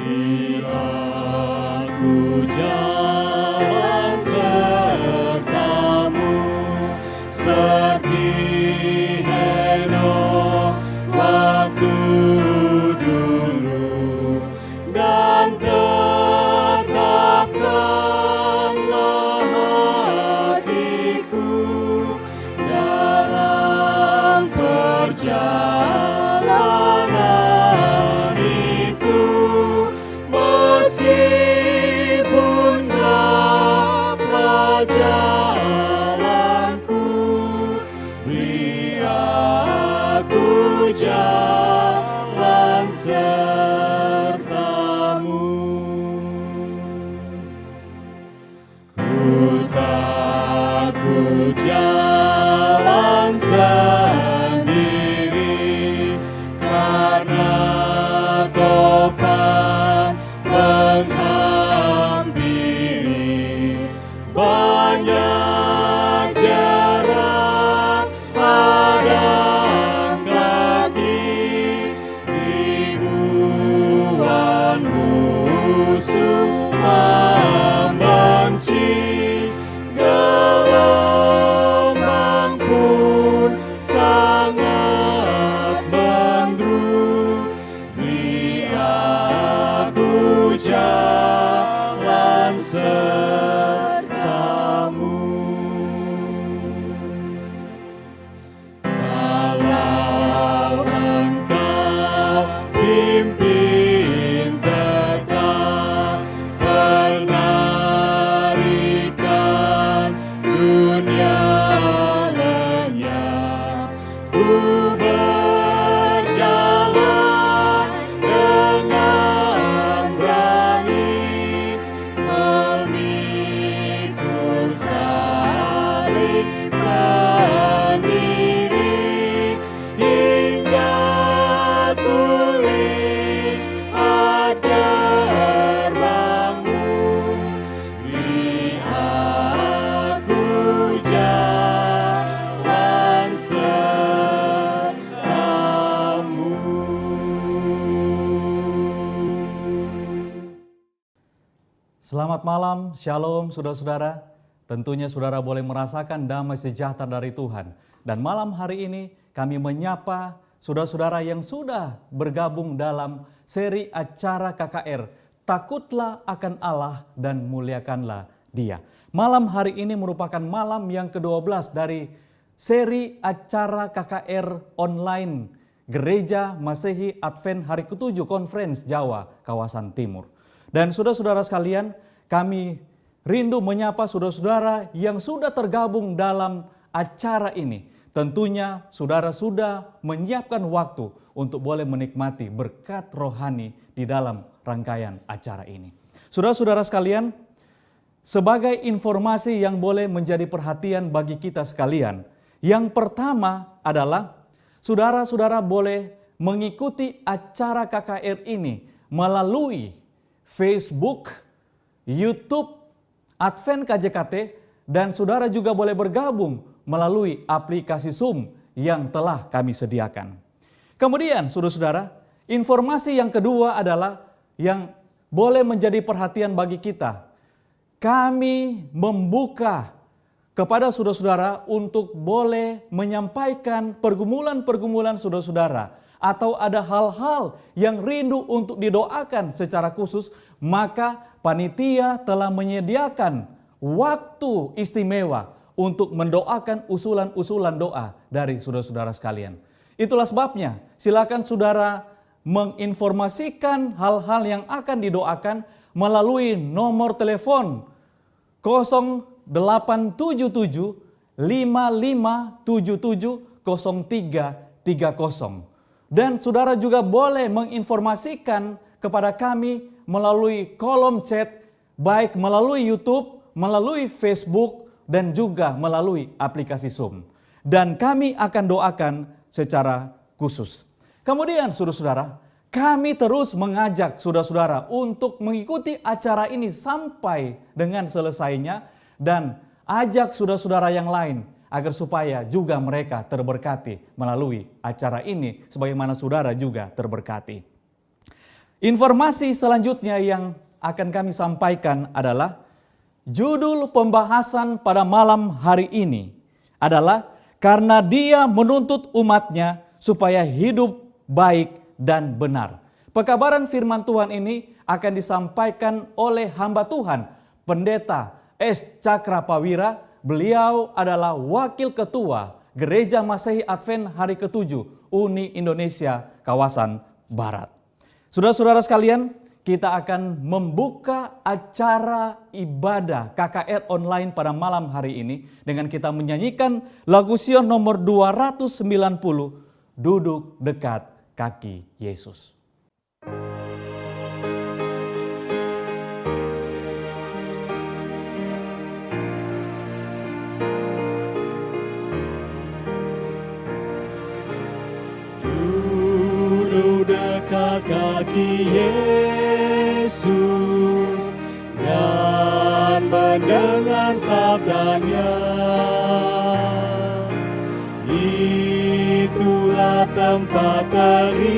Aku jalan sertamu seperti Henokh waktu dulu, dan tetapkanlah hatiku dalam perjalanan itu. Meskipun gelaplah jalanku, beri aku jalan sertamu. Ku takut jalan sendiri, karena topan menghampiri. Banyak jarak padang kaki, ribuan musuh membenci. Gelombang pun sangat mendung, beri aku jalan sertamu. Kalau engkau pimpin tetap penarikan dunia lenyap, ku berjalan dengan berani, memikul salib sendiri, hingga ku lihat gerbangmu, beri aku jalan sertamu. Selamat malam, shalom saudara-saudara. Tentunya saudara boleh merasakan damai sejahtera dari Tuhan. Dan malam hari ini kami menyapa saudara-saudara yang sudah bergabung dalam seri acara KKR. Takutlah akan Allah dan muliakanlah Dia. Malam hari ini merupakan malam yang ke-12 dari seri acara KKR online Gereja Masehi Advent Hari ke-7 Conference Jawa Kawasan Timur. Dan saudara-saudara sekalian, kami rindu menyapa saudara-saudara yang sudah tergabung dalam acara ini. Tentunya saudara sudah menyiapkan waktu untuk boleh menikmati berkat rohani di dalam rangkaian acara ini. Saudara-saudara sekalian, sebagai informasi yang boleh menjadi perhatian bagi kita sekalian, yang pertama adalah saudara-saudara boleh mengikuti acara KKR ini melalui Facebook, YouTube, Advent KJKT, dan saudara juga boleh bergabung melalui aplikasi Zoom yang telah kami sediakan. Kemudian saudara-saudara, informasi yang kedua adalah yang boleh menjadi perhatian bagi kita. Kami membuka kepada saudara-saudara untuk boleh menyampaikan pergumulan-pergumulan saudara-saudara, atau ada hal-hal yang rindu untuk didoakan secara khusus, maka panitia telah menyediakan waktu istimewa untuk mendoakan usulan-usulan doa dari saudara-saudara sekalian. Itulah sebabnya silakan saudara menginformasikan hal-hal yang akan didoakan melalui nomor telepon 0877 5577 0330. Dan saudara juga boleh menginformasikan kepada kami melalui kolom chat, baik melalui YouTube, melalui Facebook, dan juga melalui aplikasi Zoom. Dan kami akan doakan secara khusus. Kemudian saudara-saudara, kami terus mengajak saudara-saudara untuk mengikuti acara ini sampai dengan selesainya, dan ajak saudara-saudara yang lain agar supaya juga mereka terberkati melalui acara ini sebagaimana saudara juga terberkati. Informasi selanjutnya yang akan kami sampaikan adalah judul pembahasan pada malam hari ini adalah karena Dia menuntut umatnya supaya hidup baik dan benar. Pekabaran firman Tuhan ini akan disampaikan oleh hamba Tuhan, Pendeta S. Cakrapawira. Beliau adalah Wakil Ketua Gereja Masehi Advent Hari ke-7 Uni Indonesia kawasan Barat. Saudara-saudara sekalian, kita akan membuka acara ibadah KKR online pada malam hari ini dengan kita menyanyikan lagu Sion nomor 290, Duduk Dekat Kaki Yesus. Duduk dekat kaki Yesus dan mendengar sabdanya. Itulah tempat terindah,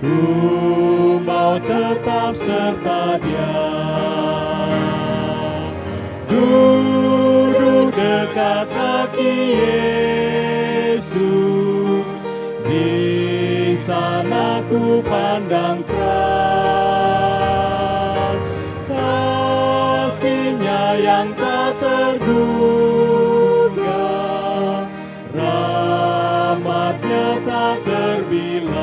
ku mau tetap serta Dia. Duduk dekat kaki Yesus, di sana ku pandang terang kasih-Nya yang tak terduga, rahmat-Nya tak terbilang.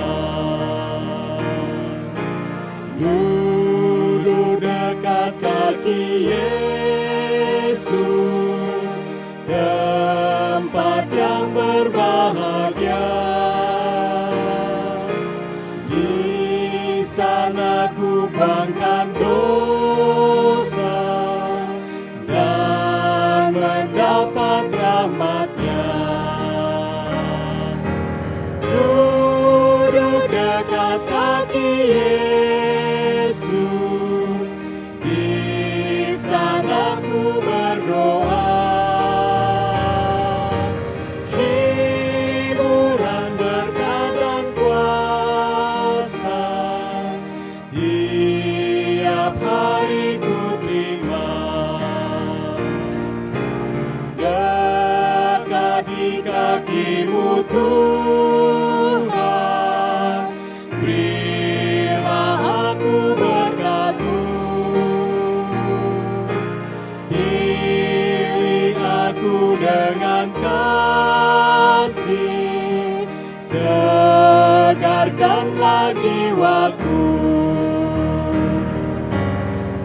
Duduk dekat kaki Yesus, tempat yang berbahagia. Di sana ku bangkan dosa dan mendapat rahmat-Nya. Duduk dekat kaki Yesus, di sana ku berdoa. Hiburan, berkat dan kuasa tiap hari ku terima. Dekat di kaki-Mu Tuhan, berilah aku berkat-Mu. Tilik aku dengan kasih, segarkanlah jiwaku.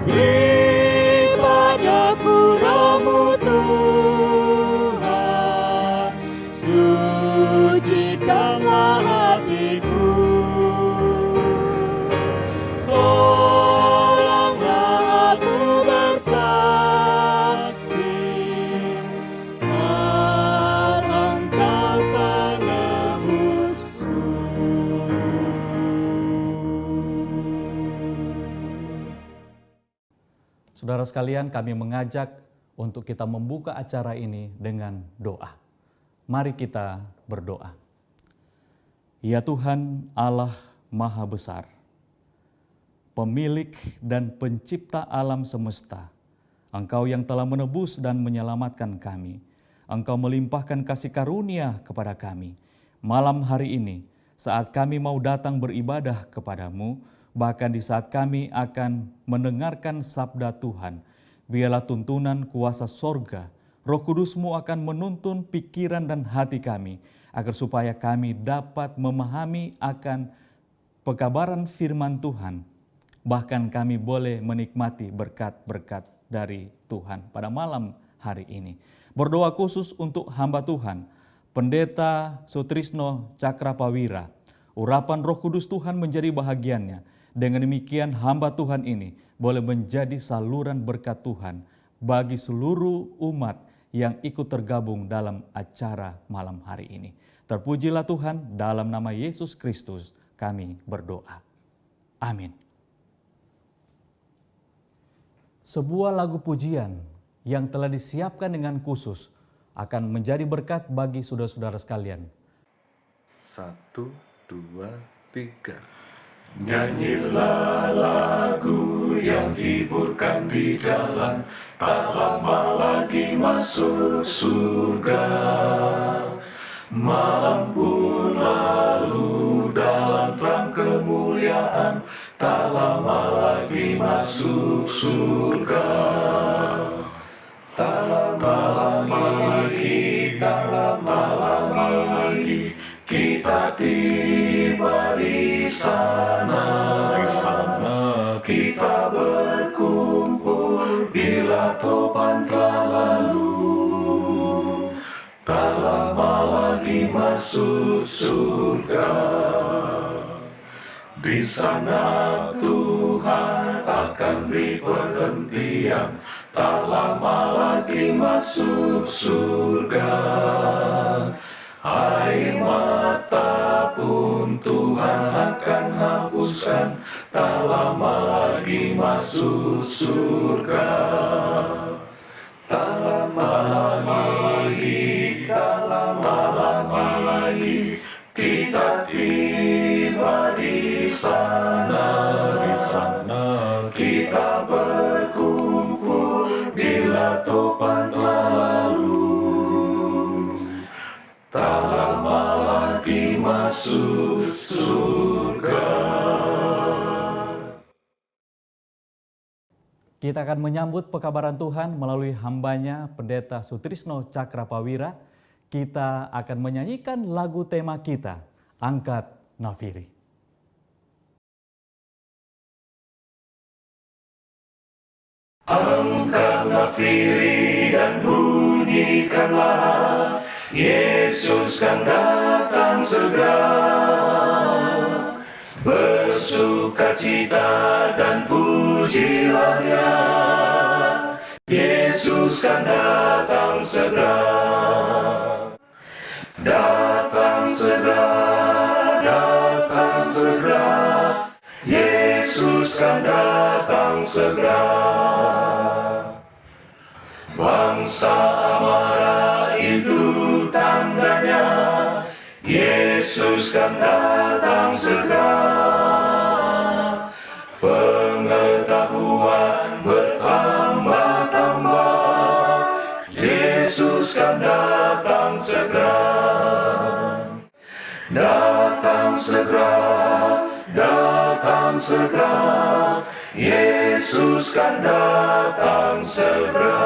Beri padaku Roh-Mu Tuhan, sucikanlah hatiku. Tolonglah aku bersaksi, Engkau penebusku. Saudara sekalian, kami mengajak untuk kita membuka acara ini dengan doa. Mari kita berdoa. Ya Tuhan Allah Maha Besar, Pemilik dan Pencipta alam semesta, Engkau yang telah menebus dan menyelamatkan kami. Engkau melimpahkan kasih karunia kepada kami. Malam hari ini, saat kami mau datang beribadah kepadamu, bahkan di saat kami akan mendengarkan sabda Tuhan, biarlah tuntunan kuasa sorga, Roh Kudus-Mu akan menuntun pikiran dan hati kami, agar supaya kami dapat memahami akan pekabaran firman Tuhan, bahkan kami boleh menikmati berkat-berkat dari Tuhan pada malam hari ini. Berdoa khusus untuk hamba Tuhan, Pendeta Sutrisno Cakrapawira. Urapan Roh Kudus Tuhan menjadi bahagiannya. Dengan demikian hamba Tuhan ini boleh menjadi saluran berkat Tuhan bagi seluruh umat yang ikut tergabung dalam acara malam hari ini. Terpujilah Tuhan, dalam nama Yesus Kristus kami berdoa. Amin. Sebuah lagu pujian yang telah disiapkan dengan khusus akan menjadi berkat bagi saudara-saudara sekalian. 1, 2, 3. Nyanyilah lagu yang hiburkan di jalan, tak lama lagi masuk surga. Malam pun lalu dalam terang kemuliaan, tak lama lagi masuk surga. Tak lama lagi kita tiba di sana. Kita berkumpul bila topan telah lalu. Tak lama lagi masuk surga. Di sana Tuhan akan beri perhentian, tak lama lagi masuk surga. Air mata pun Tuhan akan hapuskan, tak lama lagi masuk surga. Tak lama lagi kita tiba di sana. Kita berkumpul bila topan telah lalu. Tak lama lagi masuk surga. Kita akan menyambut pekabaran Tuhan melalui hambanya Pendeta Sutrisno Cakrapawira. Kita akan menyanyikan lagu tema kita, Angkat Nafiri. Angkat nafiri dan bunyikanlah, Yesus kan datang segera. Bersukacita dan pujilah Dia, Yesus kan datang segera. Datang segera, datang segera, Yesus kan datang segera. Bangsa marah itu tandanya, Yesus kan datang segera. Pengetahuan bertambah-tambah, Yesus kan datang segera. Datang segera, datang segera, Yesus kan datang segera.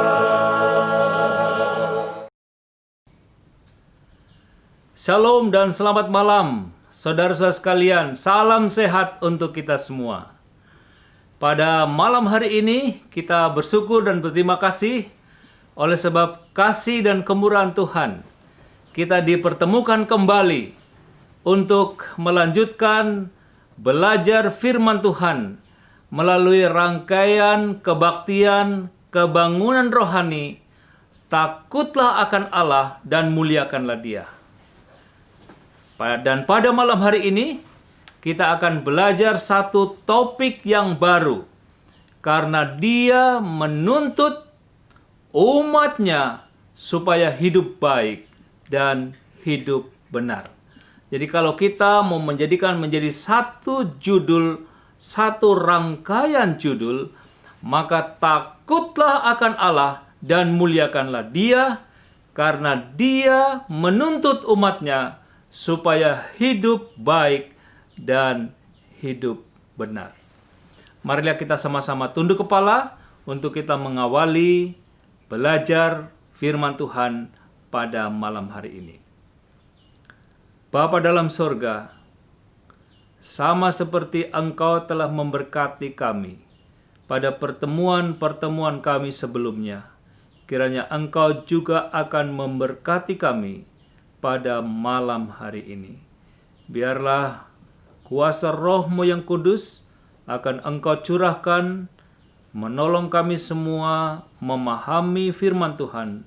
Shalom dan selamat malam, saudara-saudara sekalian. Salam sehat untuk kita semua. Pada malam hari ini kita bersyukur dan berterima kasih oleh sebab kasih dan kemurahan Tuhan. Kita dipertemukan kembali untuk melanjutkan belajar firman Tuhan melalui rangkaian kebaktian, kebangunan rohani, takutlah akan Allah dan muliakanlah Dia. Dan pada malam hari ini, kita akan belajar satu topik yang baru. Karena Dia menuntut umatnya supaya hidup baik dan hidup benar. Jadi kalau kita mau menjadikan menjadi satu judul, satu rangkaian judul, maka takutlah akan Allah dan muliakanlah Dia, karena Dia menuntut umatnya supaya hidup baik dan hidup benar. Marilah kita sama-sama tunduk kepala untuk kita mengawali belajar firman Tuhan pada malam hari ini. Bapa dalam sorga, sama seperti Engkau telah memberkati kami pada pertemuan-pertemuan kami sebelumnya, kiranya Engkau juga akan memberkati kami pada malam hari ini. Biarlah kuasa Roh-Mu yang kudus akan Engkau curahkan, menolong kami semua memahami firman Tuhan,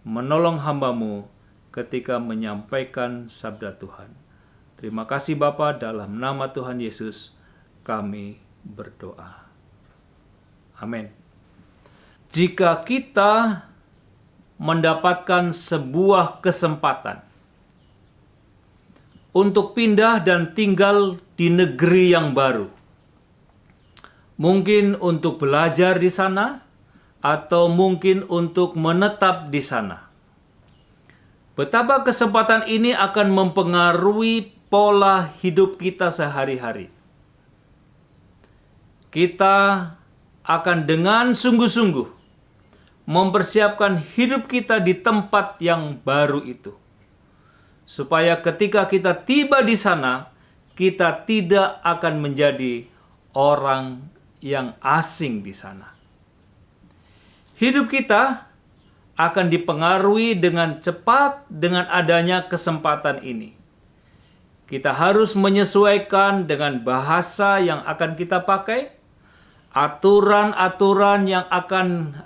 menolong hamba-Mu ketika menyampaikan sabda Tuhan. Terima kasih Bapa, dalam nama Tuhan Yesus kami berdoa. Amin. Jika kita mendapatkan sebuah kesempatan untuk pindah dan tinggal di negeri yang baru. Mungkin untuk belajar di sana, atau mungkin untuk menetap di sana. Betapa kesempatan ini akan mempengaruhi pola hidup kita sehari-hari. Kita akan dengan sungguh-sungguh mempersiapkan hidup kita di tempat yang baru itu. Supaya ketika kita tiba di sana, kita tidak akan menjadi orang yang asing di sana. Hidup kita akan dipengaruhi dengan cepat dengan adanya kesempatan ini. Kita harus menyesuaikan dengan bahasa yang akan kita pakai, aturan-aturan yang akan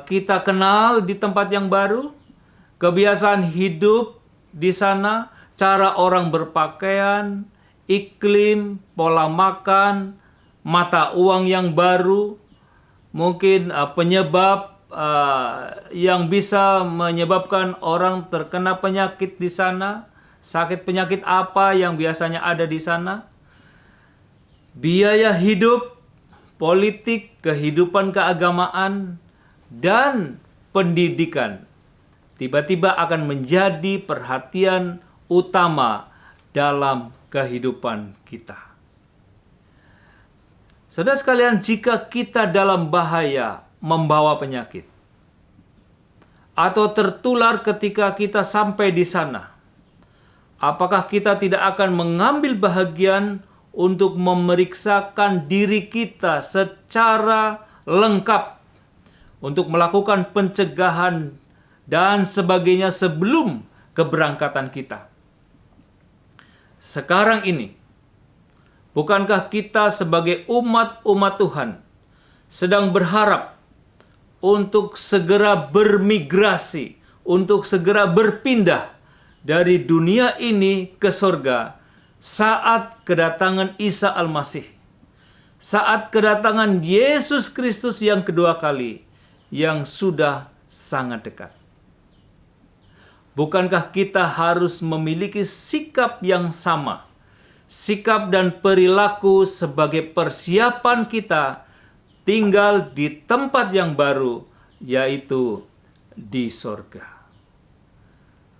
kita kenal di tempat yang baru, kebiasaan hidup di sana, cara orang berpakaian, iklim, pola makan, mata uang yang baru, mungkin penyebab yang bisa menyebabkan orang terkena penyakit di sana, sakit penyakit apa yang biasanya ada di sana, biaya hidup, politik, kehidupan keagamaan, dan pendidikan tiba-tiba akan menjadi perhatian utama dalam kehidupan kita. Saudara sekalian, jika kita dalam bahaya membawa penyakit atau tertular ketika kita sampai di sana, apakah kita tidak akan mengambil bahagian untuk memeriksakan diri kita secara lengkap untuk melakukan pencegahan dan sebagainya sebelum keberangkatan kita? Sekarang ini, bukankah kita sebagai umat Tuhan sedang berharap untuk segera bermigrasi, untuk segera berpindah dari dunia ini ke surga saat kedatangan Isa Al-Masih, saat kedatangan Yesus Kristus yang kedua kali yang sudah sangat dekat? Bukankah kita harus memiliki sikap yang sama, sikap dan perilaku sebagai persiapan kita tinggal di tempat yang baru, yaitu di sorga?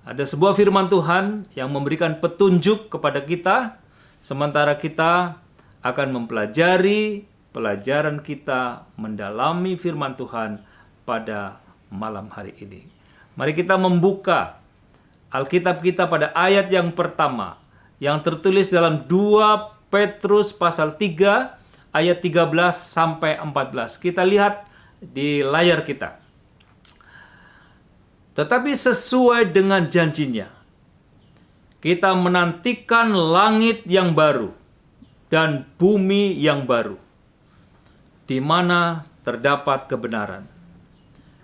Ada sebuah firman Tuhan yang memberikan petunjuk kepada kita, sementara kita akan mempelajari pelajaran kita mendalami firman Tuhan pada malam hari ini. Mari kita membuka Alkitab kita pada ayat yang pertama, yang tertulis dalam 2 Petrus pasal 3 ayat 13 sampai 14. Kita lihat di layar kita. Tetapi sesuai dengan janjinya, kita menantikan langit yang baru dan bumi yang baru, di mana terdapat kebenaran.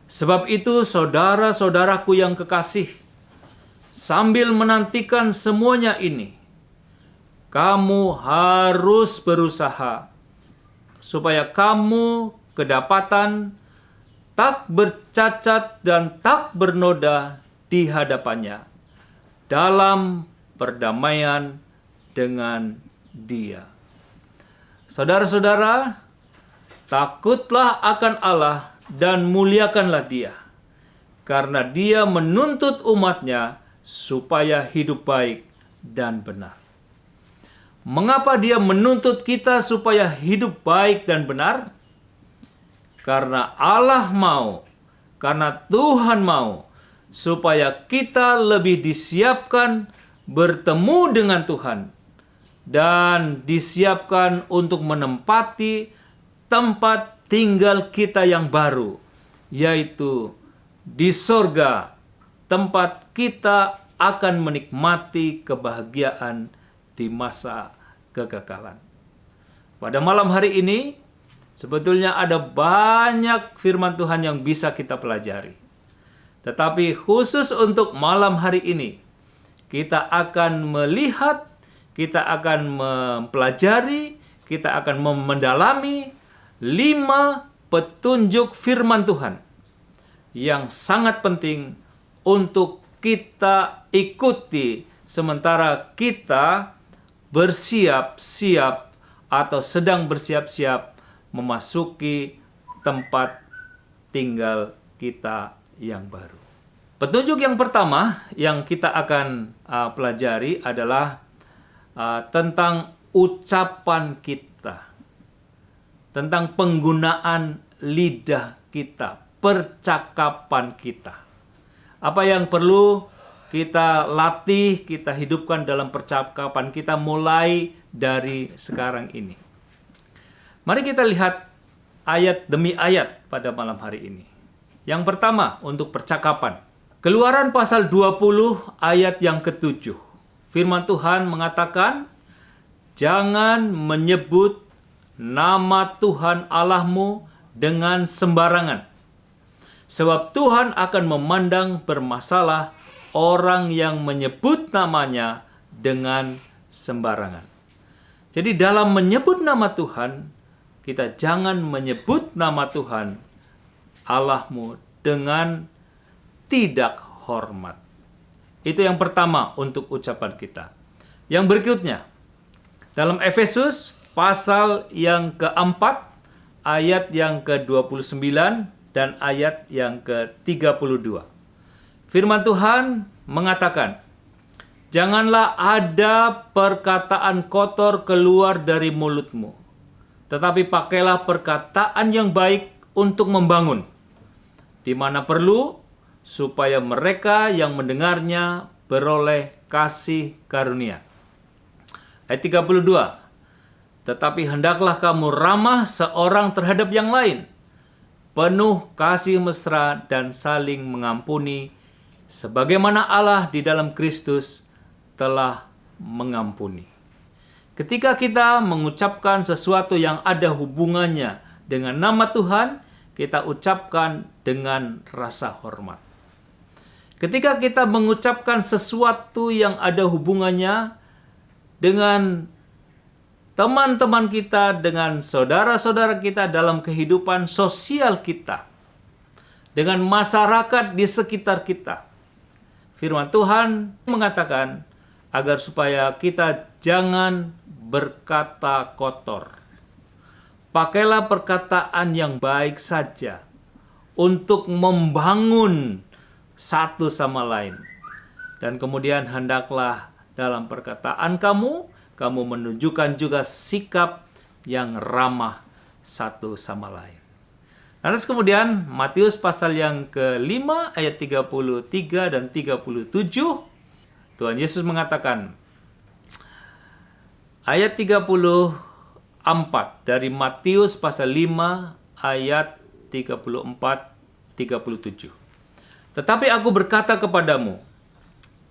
Sebab itu, saudara-saudaraku yang kekasih, sambil menantikan semuanya ini, kamu harus berusaha supaya kamu kedapatan tak bercacat dan tak bernoda di hadapannya dalam perdamaian dengan Dia. Saudara-saudara, takutlah akan Allah dan muliakanlah Dia, karena Dia menuntut umatnya supaya hidup baik dan benar. Mengapa Dia menuntut kita supaya hidup baik dan benar? Karena Allah mau, karena Tuhan mau, supaya kita lebih disiapkan bertemu dengan Tuhan dan disiapkan untuk menempati tempat tinggal kita yang baru, yaitu di sorga, tempat kita akan menikmati kebahagiaan di masa kekekalan. Pada malam hari ini, sebetulnya ada banyak firman Tuhan yang bisa kita pelajari. Tetapi khusus untuk malam hari ini, kita akan melihat, kita akan mempelajari, kita akan mendalami 5 petunjuk firman Tuhan yang sangat penting untuk kita ikuti sementara kita bersiap-siap atau sedang bersiap-siap memasuki tempat tinggal kita yang baru. Petunjuk yang pertama yang kita akan pelajari adalah tentang ucapan kita, tentang penggunaan lidah kita, percakapan kita. Apa yang perlu kita latih, kita hidupkan dalam percakapan kita mulai dari sekarang ini. Mari kita lihat ayat demi ayat pada malam hari ini. Yang pertama untuk percakapan. Keluaran pasal 20 ayat yang ke-7. Firman Tuhan mengatakan, jangan menyebut nama Tuhan Allahmu dengan sembarangan. Sebab Tuhan akan memandang bermasalah orang yang menyebut namanya dengan sembarangan. Jadi dalam menyebut nama Tuhan, kita jangan menyebut nama Tuhan Allahmu dengan tidak hormat. Itu yang pertama untuk ucapan kita. Yang berikutnya, dalam Efesus pasal yang keempat, ayat yang ke-29 dan ayat yang ke-32. Firman Tuhan mengatakan, janganlah ada perkataan kotor keluar dari mulutmu, tetapi pakailah perkataan yang baik untuk membangun, di mana perlu, supaya mereka yang mendengarnya beroleh kasih karunia. Ayat 32. Tetapi hendaklah kamu ramah seorang terhadap yang lain, penuh kasih mesra dan saling mengampuni, sebagaimana Allah di dalam Kristus telah mengampuni. Ketika kita mengucapkan sesuatu yang ada hubungannya dengan nama Tuhan, kita ucapkan dengan rasa hormat. Ketika kita mengucapkan sesuatu yang ada hubungannya dengan teman-teman kita, dengan saudara-saudara kita dalam kehidupan sosial kita, dengan masyarakat di sekitar kita, firman Tuhan mengatakan agar supaya kita jangan berkata kotor. Pakailah perkataan yang baik saja untuk membangun satu sama lain. Dan kemudian hendaklah dalam perkataan kamu menunjukkan juga sikap yang ramah satu sama lain. Lantas kemudian Matius pasal yang ke-5 ayat 33 dan 37, Tuhan Yesus mengatakan, ayat 34 dari Matius pasal 5 ayat 34-37. Tetapi aku berkata kepadamu,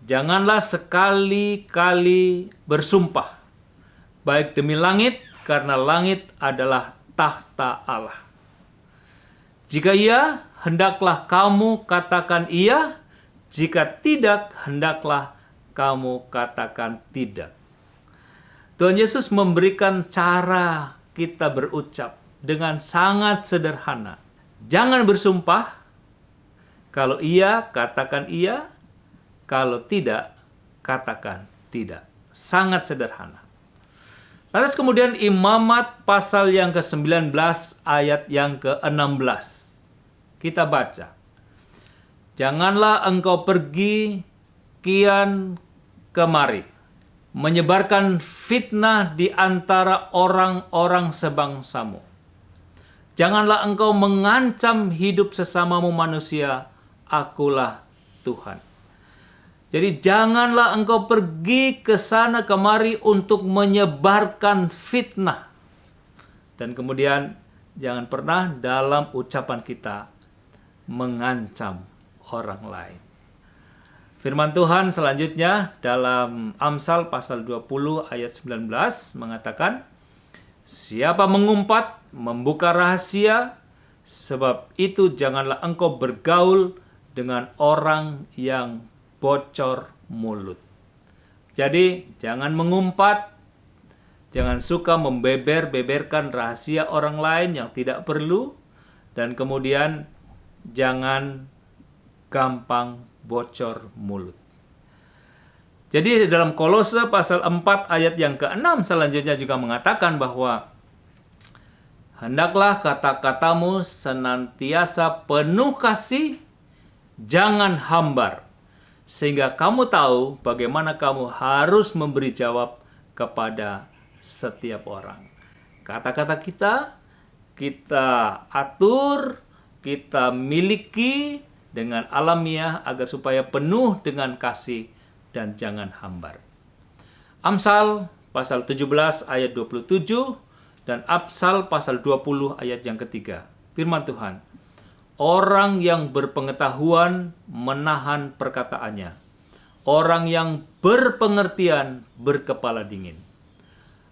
janganlah sekali-kali bersumpah, baik demi langit, karena langit adalah takhta Allah. Jika iya, hendaklah kamu katakan iya, jika tidak, hendaklah kamu katakan tidak. Tuhan Yesus memberikan cara kita berucap dengan sangat sederhana. Jangan bersumpah, kalau iya, katakan iya, kalau tidak, katakan tidak. Sangat sederhana. Lalu kemudian Imamat pasal yang ke-19 ayat yang ke-16. Kita baca. Janganlah engkau pergi kian kemari, menyebarkan fitnah di antara orang-orang sebangsamu. Janganlah engkau mengancam hidup sesamamu manusia, akulah Tuhan. Jadi janganlah engkau pergi ke sana kemari untuk menyebarkan fitnah. Dan kemudian jangan pernah dalam ucapan kita mengancam orang lain. Firman Tuhan selanjutnya dalam Amsal pasal 20 ayat 19 mengatakan, siapa mengumpat, membuka rahasia, sebab itu janganlah engkau bergaul dengan orang yang bocor mulut. Jadi jangan mengumpat, jangan suka membeber-beberkan rahasia orang lain yang tidak perlu, dan kemudian jangan gampang bocor mulut. Jadi dalam Kolose pasal 4 ayat yang ke-6 selanjutnya juga mengatakan bahwa hendaklah kata-katamu senantiasa penuh kasih, jangan hambar, sehingga kamu tahu bagaimana kamu harus memberi jawab kepada setiap orang. Kata-kata kita atur, kita miliki dengan alamiah agar supaya penuh dengan kasih dan jangan hambar. Amsal pasal 17 ayat 27 dan Amsal pasal 20 ayat yang ketiga. Firman Tuhan, orang yang berpengetahuan menahan perkataannya. Orang yang berpengertian berkepala dingin.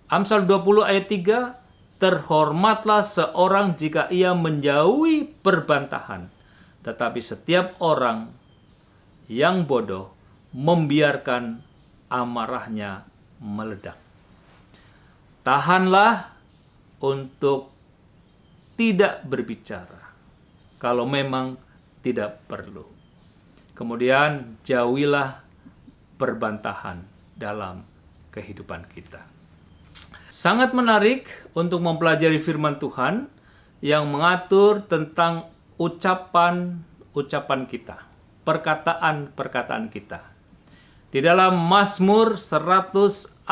Amsal 20 ayat 3, terhormatlah seorang jika ia menjauhi perbantahan. Tetapi setiap orang yang bodoh membiarkan amarahnya meledak. Tahanlah untuk tidak berbicara kalau memang tidak perlu. Kemudian jauhilah perbantahan dalam kehidupan kita. Sangat menarik untuk mempelajari firman Tuhan yang mengatur tentang ucapan-ucapan kita, perkataan-perkataan kita. Di dalam Mazmur 141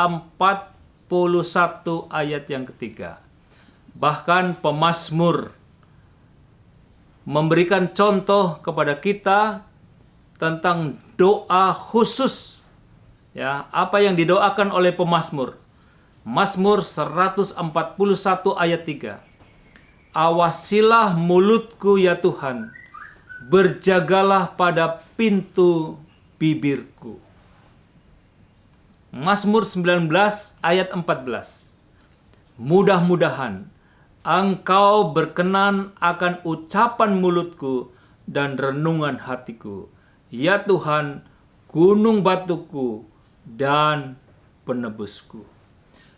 ayat yang ketiga, bahkan pemazmur memberikan contoh kepada kita tentang doa khusus. Ya, apa yang didoakan oleh pemazmur? Mazmur 141 ayat 3. Awasilah mulutku ya Tuhan, berjagalah pada pintu bibirku. Mazmur 19 ayat 14. Mudah-mudahan Engkau berkenan akan ucapan mulutku dan renungan hatiku. Ya Tuhan, gunung batuku dan penebusku.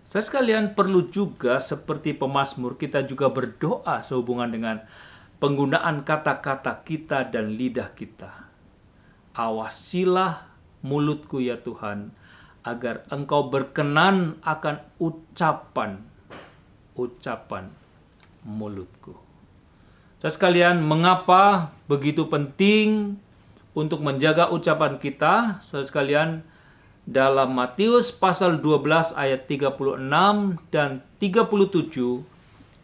Saya sekalian perlu juga seperti pemazmur kita juga berdoa sehubungan dengan penggunaan kata-kata kita dan lidah kita. Awasilah mulutku ya Tuhan, agar Engkau berkenan akan ucapan mulutku. Saudara sekalian, mengapa begitu penting untuk menjaga ucapan kita? Saudara sekalian, dalam Matius pasal 12 ayat 36 dan 37,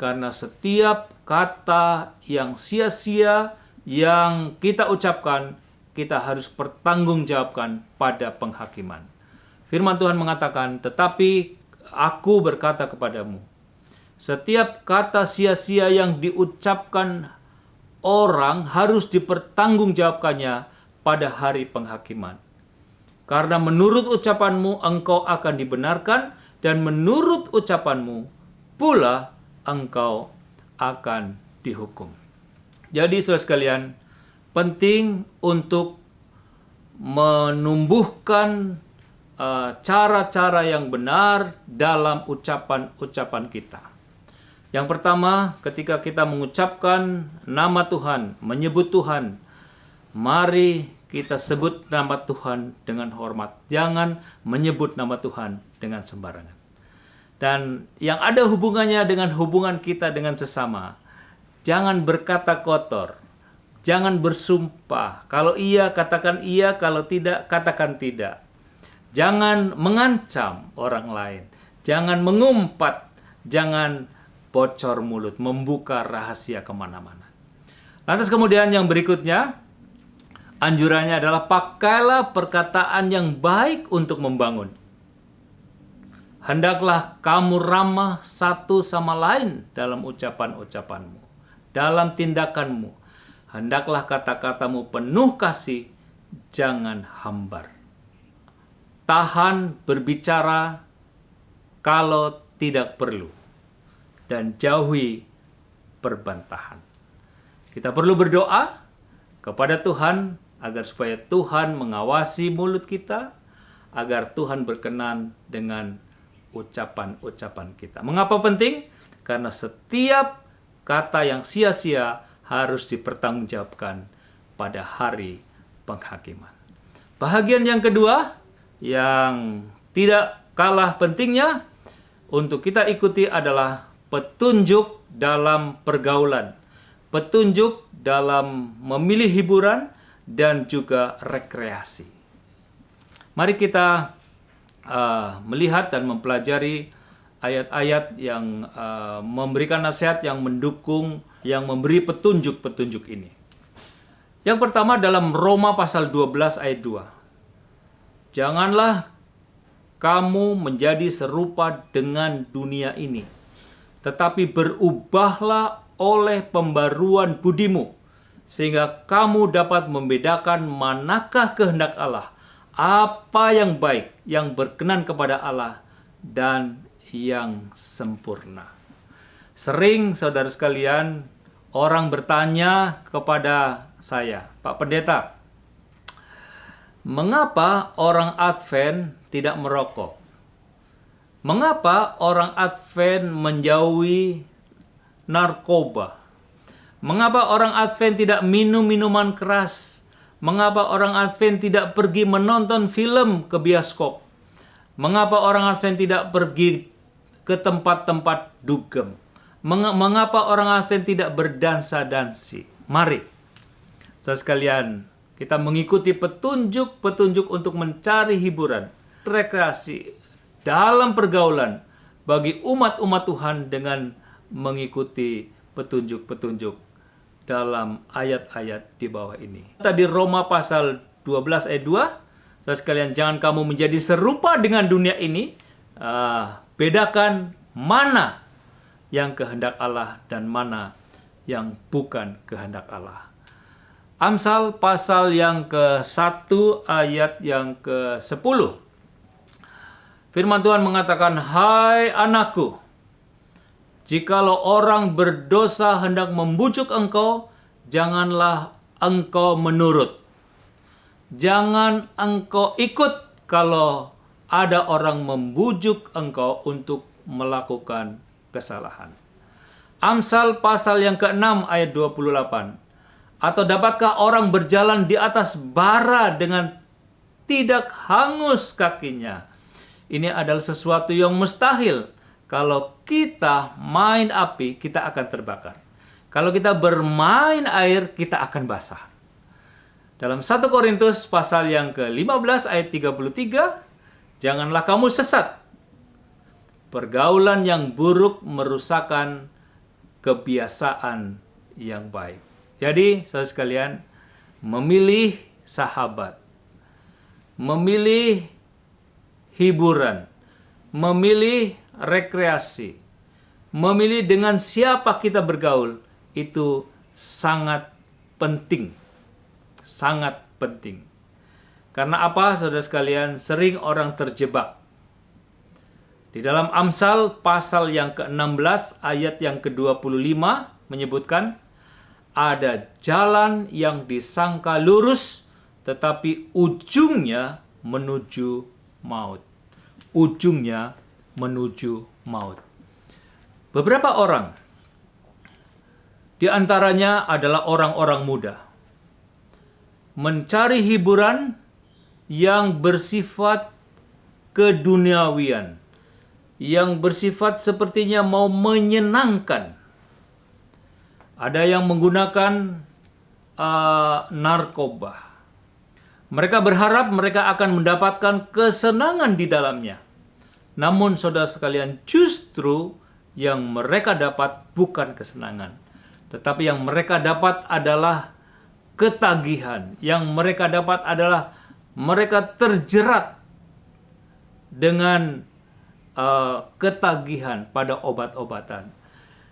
karena setiap kata yang sia-sia yang kita ucapkan, kita harus pertanggungjawabkan pada penghakiman. Firman Tuhan mengatakan, tetapi aku berkata kepadamu, setiap kata sia-sia yang diucapkan orang harus dipertanggungjawabkannya pada hari penghakiman. Karena menurut ucapanmu engkau akan dibenarkan, dan menurut ucapanmu pula engkau akan dihukum. Jadi saudara sekalian, penting untuk menumbuhkan cara-cara yang benar dalam ucapan-ucapan kita. Yang pertama, ketika kita mengucapkan nama Tuhan, menyebut Tuhan, mari kita sebut nama Tuhan dengan hormat. Jangan menyebut nama Tuhan dengan sembarangan. Dan yang ada hubungannya dengan hubungan kita dengan sesama, jangan berkata kotor, jangan bersumpah. Kalau iya, katakan iya. Kalau tidak, katakan tidak. Jangan mengancam orang lain. Jangan mengumpat. Jangan bocor mulut, membuka rahasia kemana-mana. Lantas kemudian yang berikutnya, anjurannya adalah pakailah perkataan yang baik untuk membangun. Hendaklah kamu ramah satu sama lain dalam ucapan-ucapanmu, dalam tindakanmu. Hendaklah kata-katamu penuh kasih, jangan hambar. Tahan berbicara kalau tidak perlu, dan jauhi perbantahan. Kita perlu berdoa kepada Tuhan agar supaya Tuhan mengawasi mulut kita, agar Tuhan berkenan dengan ucapan-ucapan kita. Mengapa penting? Karena setiap kata yang sia-sia harus dipertanggungjawabkan pada hari penghakiman. Bahagian yang kedua, yang tidak kalah pentingnya untuk kita ikuti adalah petunjuk dalam pergaulan, petunjuk dalam memilih hiburan, dan juga rekreasi. Mari kita melihat dan mempelajari ayat-ayat yang memberikan nasihat, yang mendukung, yang memberi petunjuk-petunjuk ini. Yang pertama dalam Roma pasal 12 ayat 2. Janganlah kamu menjadi serupa dengan dunia ini, tetapi berubahlah oleh pembaruan budimu, sehingga kamu dapat membedakan manakah kehendak Allah, apa yang baik, yang berkenan kepada Allah, dan yang sempurna. Sering saudara sekalian, orang bertanya kepada saya, Pak Pendeta, mengapa orang Advent tidak merokok? Mengapa orang Advent menjauhi narkoba? Mengapa orang Advent tidak minum minuman keras? Mengapa orang Advent tidak pergi menonton film ke bioskop? Mengapa orang Advent tidak pergi ke tempat-tempat dugem? Mengapa orang Advent tidak berdansa-dansi? Mari, saudara sekalian, kita mengikuti petunjuk-petunjuk untuk mencari hiburan, rekreasi dalam pergaulan bagi umat-umat Tuhan dengan mengikuti petunjuk-petunjuk dalam ayat-ayat di bawah ini. Tadi Roma pasal 12 ayat 2, saudara sekalian, jangan kamu menjadi serupa dengan dunia ini. Bedakan mana yang kehendak Allah dan mana yang bukan kehendak Allah. Amsal pasal yang ke-1 ayat yang ke-10. Firman Tuhan mengatakan, hai anakku, jikalau orang berdosa hendak membujuk engkau, janganlah engkau menurut. Jangan engkau ikut kalau ada orang membujuk engkau untuk melakukan kesalahan. Amsal pasal yang ke-6 ayat 28. Atau dapatkah orang berjalan di atas bara dengan tidak hangus kakinya? Ini adalah sesuatu yang mustahil. Kalau kita main api, kita akan terbakar. Kalau kita bermain air, kita akan basah. Dalam 1 Korintus pasal yang ke-15 ayat 33, janganlah kamu sesat. Pergaulan yang buruk merusakkan kebiasaan yang baik. Jadi, saudara sekalian, memilih sahabat, memilih hiburan, memilih rekreasi, memilih dengan siapa kita bergaul, itu sangat penting. Sangat penting. Karena apa, saudara sekalian? Sering orang terjebak. Di dalam Amsal pasal yang ke-16 ayat yang ke-25 menyebutkan, ada jalan yang disangka lurus, tetapi ujungnya menuju maut. Ujungnya menuju maut. Beberapa orang, di antaranya adalah orang-orang muda, mencari hiburan yang bersifat keduniawian, yang bersifat sepertinya mau menyenangkan. Ada yang menggunakan narkoba. Mereka berharap mereka akan mendapatkan kesenangan di dalamnya. Namun saudara sekalian, justru yang mereka dapat bukan kesenangan, tetapi yang mereka dapat adalah ketagihan. Yang mereka dapat adalah mereka terjerat dengan ketagihan pada obat-obatan.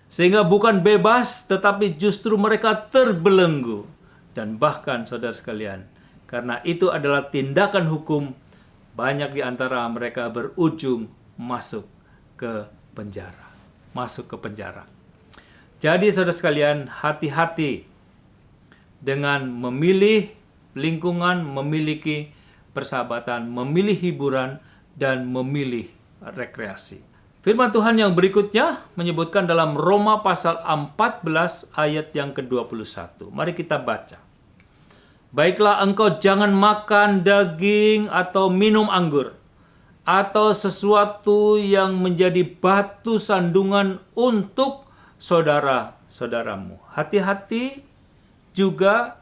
Sehingga bukan bebas, tetapi justru mereka terbelenggu. Dan bahkan saudara sekalian, karena itu adalah tindakan hukum, banyak di antara mereka berujung masuk ke penjara. Masuk ke penjara. Jadi saudara sekalian, hati-hati dengan memilih lingkungan, memiliki persahabatan, memilih hiburan, dan memilih rekreasi. Firman Tuhan yang berikutnya menyebutkan dalam Roma pasal 14 ayat yang ke-21. Mari kita baca. Baiklah, engkau jangan makan daging atau minum anggur, atau sesuatu yang menjadi batu sandungan untuk saudara-saudaramu. Hati-hati juga,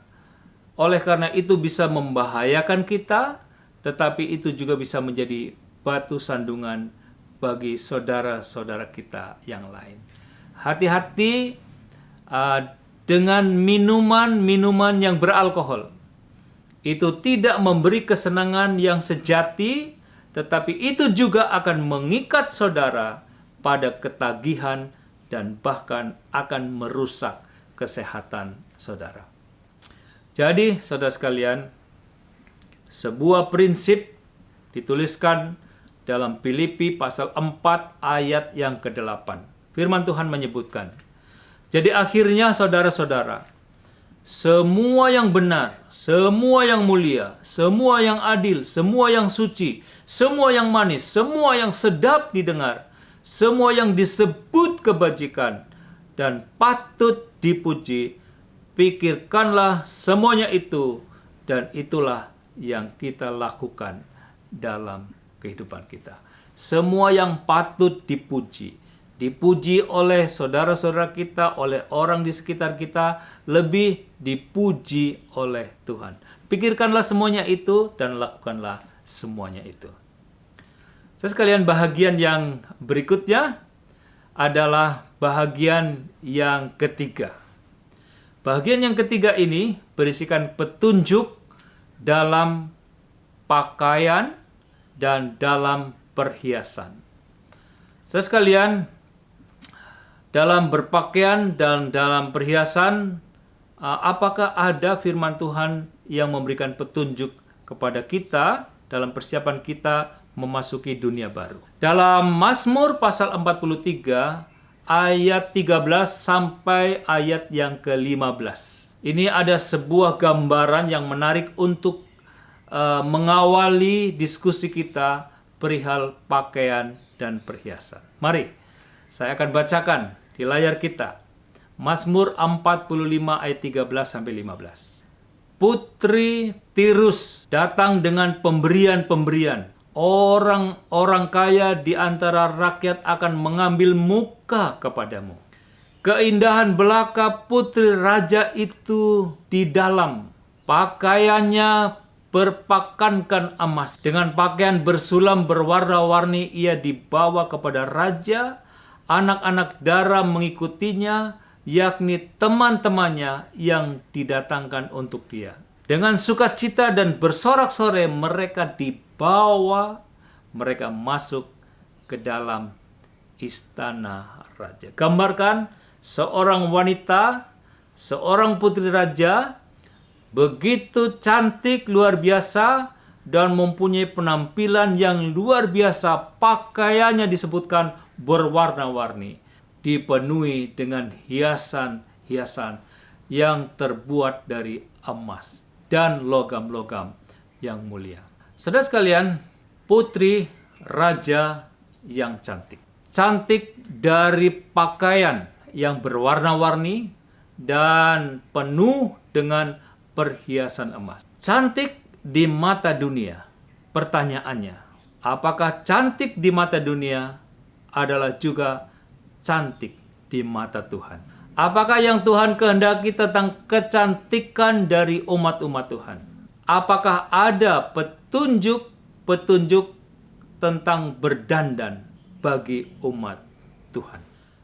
oleh karena itu bisa membahayakan kita, tetapi itu juga bisa menjadi batu sandungan bagi saudara-saudara kita yang lain. Hati-hati dengan minuman-minuman yang beralkohol. Itu tidak memberi kesenangan yang sejati, tetapi itu juga akan mengikat saudara pada ketagihan dan bahkan akan merusak kesehatan saudara. Jadi, saudara sekalian, sebuah prinsip dituliskan dalam Filipi pasal 4 ayat yang ke-8. Firman Tuhan menyebutkan, jadi akhirnya saudara-saudara, semua yang benar, semua yang mulia, semua yang adil, semua yang suci, semua yang manis, semua yang sedap didengar, semua yang disebut kebajikan dan patut dipuji, pikirkanlah semuanya itu, dan itulah yang kita lakukan dalam kehidupan kita. Semua yang patut dipuji, dipuji oleh saudara-saudara kita, oleh orang di sekitar kita, lebih dipuji oleh Tuhan. Pikirkanlah semuanya itu dan lakukanlah semuanya itu. Sekalian, bahagian yang berikutnya adalah bahagian yang ketiga. Bahagian yang ketiga ini berisikan petunjuk dalam pakaian dan dalam perhiasan. Sekalian, dalam berpakaian dan dalam perhiasan, apakah ada firman Tuhan yang memberikan petunjuk kepada kita dalam persiapan kita memasuki dunia baru? Dalam Mazmur pasal 43 ayat 13 sampai ayat yang ke-15. Ini ada sebuah gambaran yang menarik untuk mengawali diskusi kita perihal pakaian dan perhiasan. Mari, saya akan bacakan di layar kita. Mazmur 45 ayat 13 sampai 15. Putri Tirus datang dengan pemberian-pemberian. Orang-orang kaya di antara rakyat akan mengambil muka kepadamu. Keindahan belaka putri raja itu di dalam. Pakaiannya berpakankan emas. Dengan pakaian bersulam berwarna-warni ia dibawa kepada raja. Anak-anak dara mengikutinya, yakni teman-temannya yang didatangkan untuk dia. Dengan sukacita dan bersorak-sorai mereka dibawa, mereka masuk ke dalam istana raja. Gambarkan seorang wanita, seorang putri raja, begitu cantik, luar biasa, dan mempunyai penampilan yang luar biasa. Pakaiannya disebutkan berwarna-warni, dipenuhi dengan hiasan-hiasan yang terbuat dari emas dan logam-logam yang mulia. Saudara sekalian, putri raja yang cantik. Cantik dari pakaian yang berwarna-warni dan penuh dengan perhiasan emas. Cantik di mata dunia. Pertanyaannya, apakah cantik di mata dunia adalah juga cantik di mata Tuhan? Apakah yang Tuhan kehendaki tentang kecantikan dari umat-umat Tuhan? Apakah ada petunjuk tentang berdandan bagi umat Tuhan?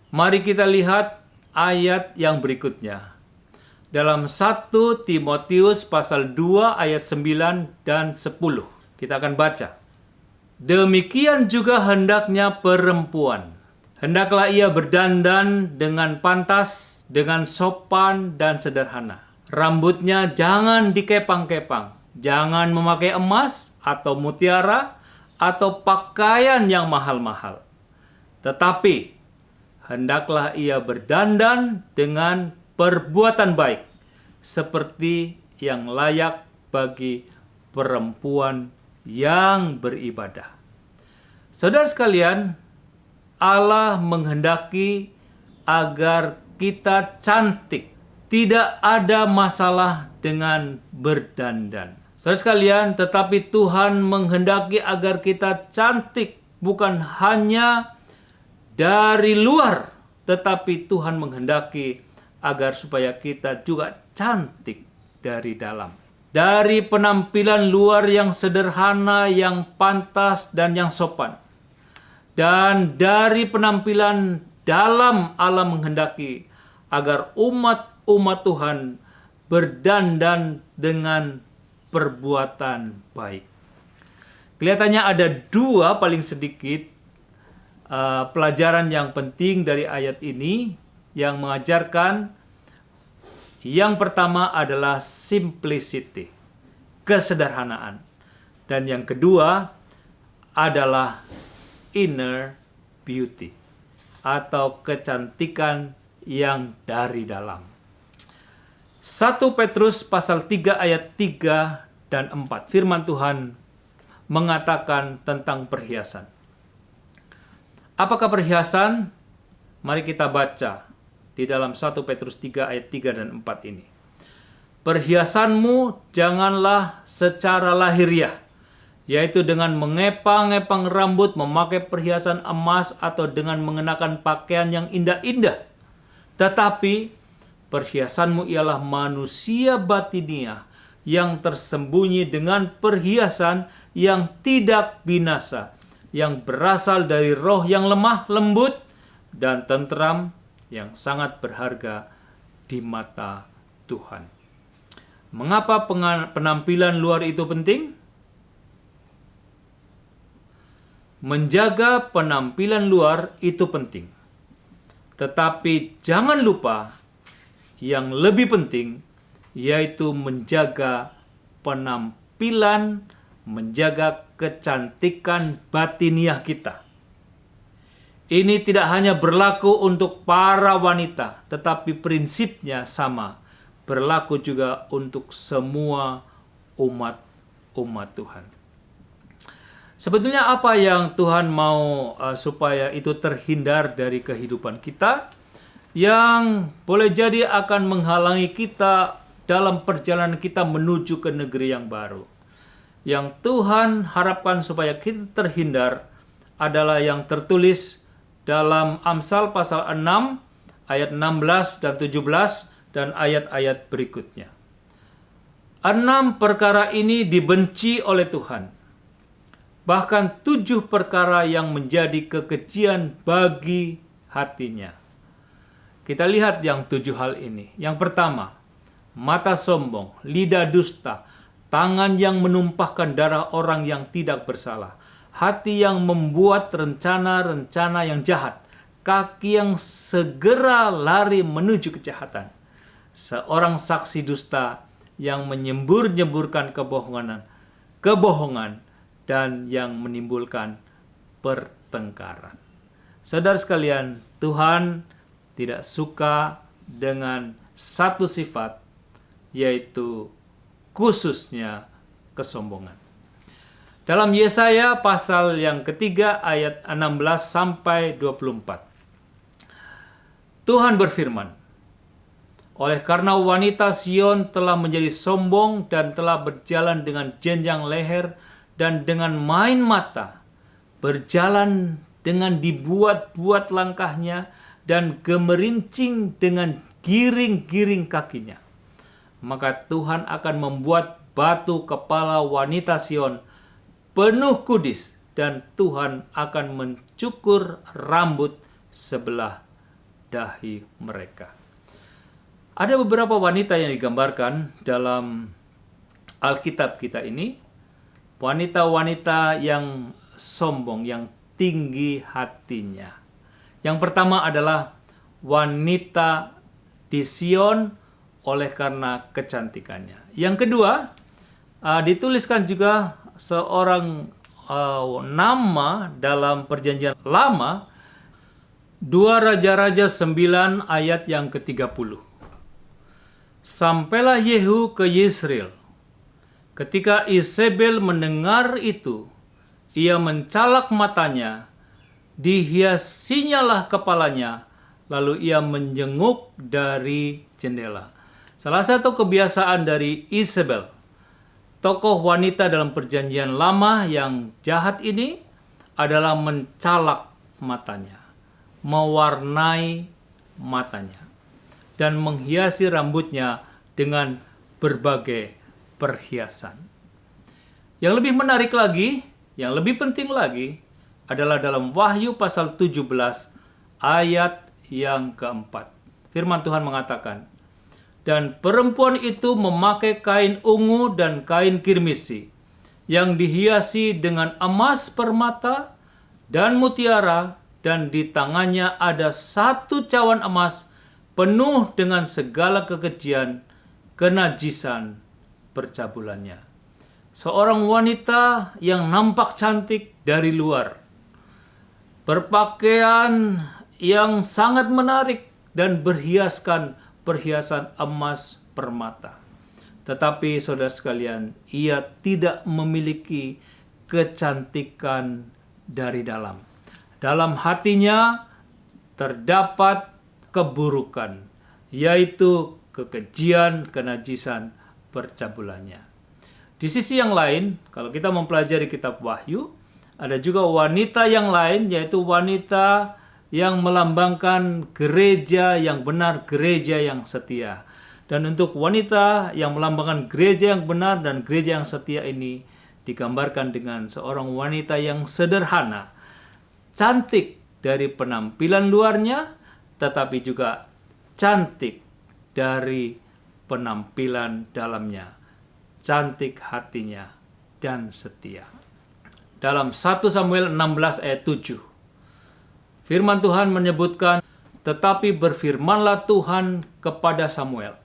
Mari kita lihat ayat yang berikutnya. Dalam 1 Timotius pasal 2 ayat 9 dan 10. Kita akan baca. Demikian juga hendaknya perempuan. Hendaklah ia berdandan dengan pantas, dengan sopan dan sederhana. Rambutnya jangan dikepang-kepang. Jangan memakai emas atau mutiara atau pakaian yang mahal-mahal. Tetapi hendaklah ia berdandan dengan perbuatan baik, seperti yang layak bagi perempuan yang beribadah. Saudara sekalian, Allah menghendaki agar kita cantik tidak ada masalah dengan berdandan. Saudara sekalian, tetapi Tuhan menghendaki agar kita cantik bukan hanya dari luar, tetapi Tuhan menghendaki agar supaya kita juga cantik dari dalam. Dari penampilan luar yang sederhana, yang pantas, dan yang sopan. Dan dari penampilan dalam, Allah menghendaki agar umat Tuhan berdandan dengan perbuatan baik. Kelihatannya ada dua paling sedikit pelajaran yang penting dari ayat ini yang mengajarkan. Yang pertama adalah simplicity, kesederhanaan. Dan yang kedua adalah inner beauty, atau kecantikan yang dari dalam. 1 Petrus pasal 3 ayat 3 dan 4. Firman Tuhan mengatakan tentang perhiasan. Apakah perhiasan? Mari kita baca di dalam 1 Petrus 3 ayat 3 dan 4 ini. Perhiasanmu janganlah secara lahiriah, yaitu dengan mengepang-epang rambut, memakai perhiasan emas, atau dengan mengenakan pakaian yang indah-indah. Tetapi perhiasanmu ialah manusia batiniah yang tersembunyi dengan perhiasan yang tidak binasa, yang berasal dari roh yang lemah, lembut, dan tentram, yang sangat berharga di mata Tuhan. Mengapa penampilan luar itu penting? Menjaga penampilan luar itu penting. Tetapi jangan lupa yang lebih penting, yaitu menjaga penampilan, menjaga kecantikan batiniah kita. Ini tidak hanya berlaku untuk para wanita, tetapi prinsipnya sama. Berlaku juga untuk semua umat Tuhan. Sebetulnya apa yang Tuhan mau supaya itu terhindar dari kehidupan kita, yang boleh jadi akan menghalangi kita dalam perjalanan kita menuju ke negeri yang baru. Yang Tuhan harapkan supaya kita terhindar adalah yang tertulis dalam Amsal pasal 6 ayat 16 dan 17 dan ayat-ayat berikutnya. 6 perkara ini dibenci oleh Tuhan. Bahkan 7 perkara yang menjadi kekejian bagi hatinya. Kita lihat yang 7 hal ini. Yang pertama, mata sombong, lidah dusta, tangan yang menumpahkan darah orang yang tidak bersalah, hati yang membuat rencana-rencana yang jahat, kaki yang segera lari menuju kejahatan, seorang saksi dusta yang menyembur-nyemburkan kebohongan dan yang menimbulkan pertengkaran. Saudara sekalian, Tuhan tidak suka dengan satu sifat, yaitu khususnya kesombongan. Dalam Yesaya pasal yang ketiga ayat 16 sampai 24. Tuhan berfirman, oleh karena wanita Sion telah menjadi sombong dan telah berjalan dengan jenjang leher dan dengan main mata, berjalan dengan dibuat-buat langkahnya dan gemerincing dengan giring-giring kakinya. Maka Tuhan akan membuat batu kepala wanita Sion penuh kudis, dan Tuhan akan mencukur rambut sebelah dahi mereka. Ada beberapa wanita yang digambarkan dalam Alkitab kita ini. Wanita-wanita yang sombong, yang tinggi hatinya. Yang pertama adalah wanita di Sion oleh karena kecantikannya. Yang kedua, dituliskan juga seorang nama dalam perjanjian lama, 2 Raja-Raja 9 ayat yang ke-30. Sampailah Yehu ke Yisrael. Ketika Isabel mendengar itu, ia mencalak matanya, dihiasinyalah kepalanya, lalu ia menjenguk dari jendela. Salah satu kebiasaan dari Isabel, tokoh wanita dalam Perjanjian Lama yang jahat ini, adalah mencalak matanya, mewarnai matanya, dan menghiasi rambutnya dengan berbagai perhiasan. Yang lebih menarik lagi, yang lebih penting lagi, adalah dalam Wahyu pasal 17 ayat yang keempat. Firman Tuhan mengatakan, dan perempuan itu memakai kain ungu dan kain kirmisi yang dihiasi dengan emas permata dan mutiara, dan di tangannya ada satu cawan emas penuh dengan segala kekejian, kenajisan, percabulannya. Seorang wanita yang nampak cantik dari luar, berpakaian yang sangat menarik dan berhiaskan perhiasan emas permata. Tetapi saudara sekalian, ia tidak memiliki kecantikan dari dalam. Dalam hatinya terdapat keburukan, yaitu kekejian, kenajisan, percabulannya. Di sisi yang lain, kalau kita mempelajari kitab Wahyu, ada juga wanita yang lain, yaitu wanita yang melambangkan gereja yang benar, gereja yang setia. Dan untuk wanita yang melambangkan gereja yang benar dan gereja yang setia ini digambarkan dengan seorang wanita yang sederhana, cantik dari penampilan luarnya, tetapi juga cantik dari penampilan dalamnya, cantik hatinya, dan setia. Dalam 1 Samuel 16 ayat 7, firman Tuhan menyebutkan, tetapi berfirmanlah Tuhan kepada Samuel,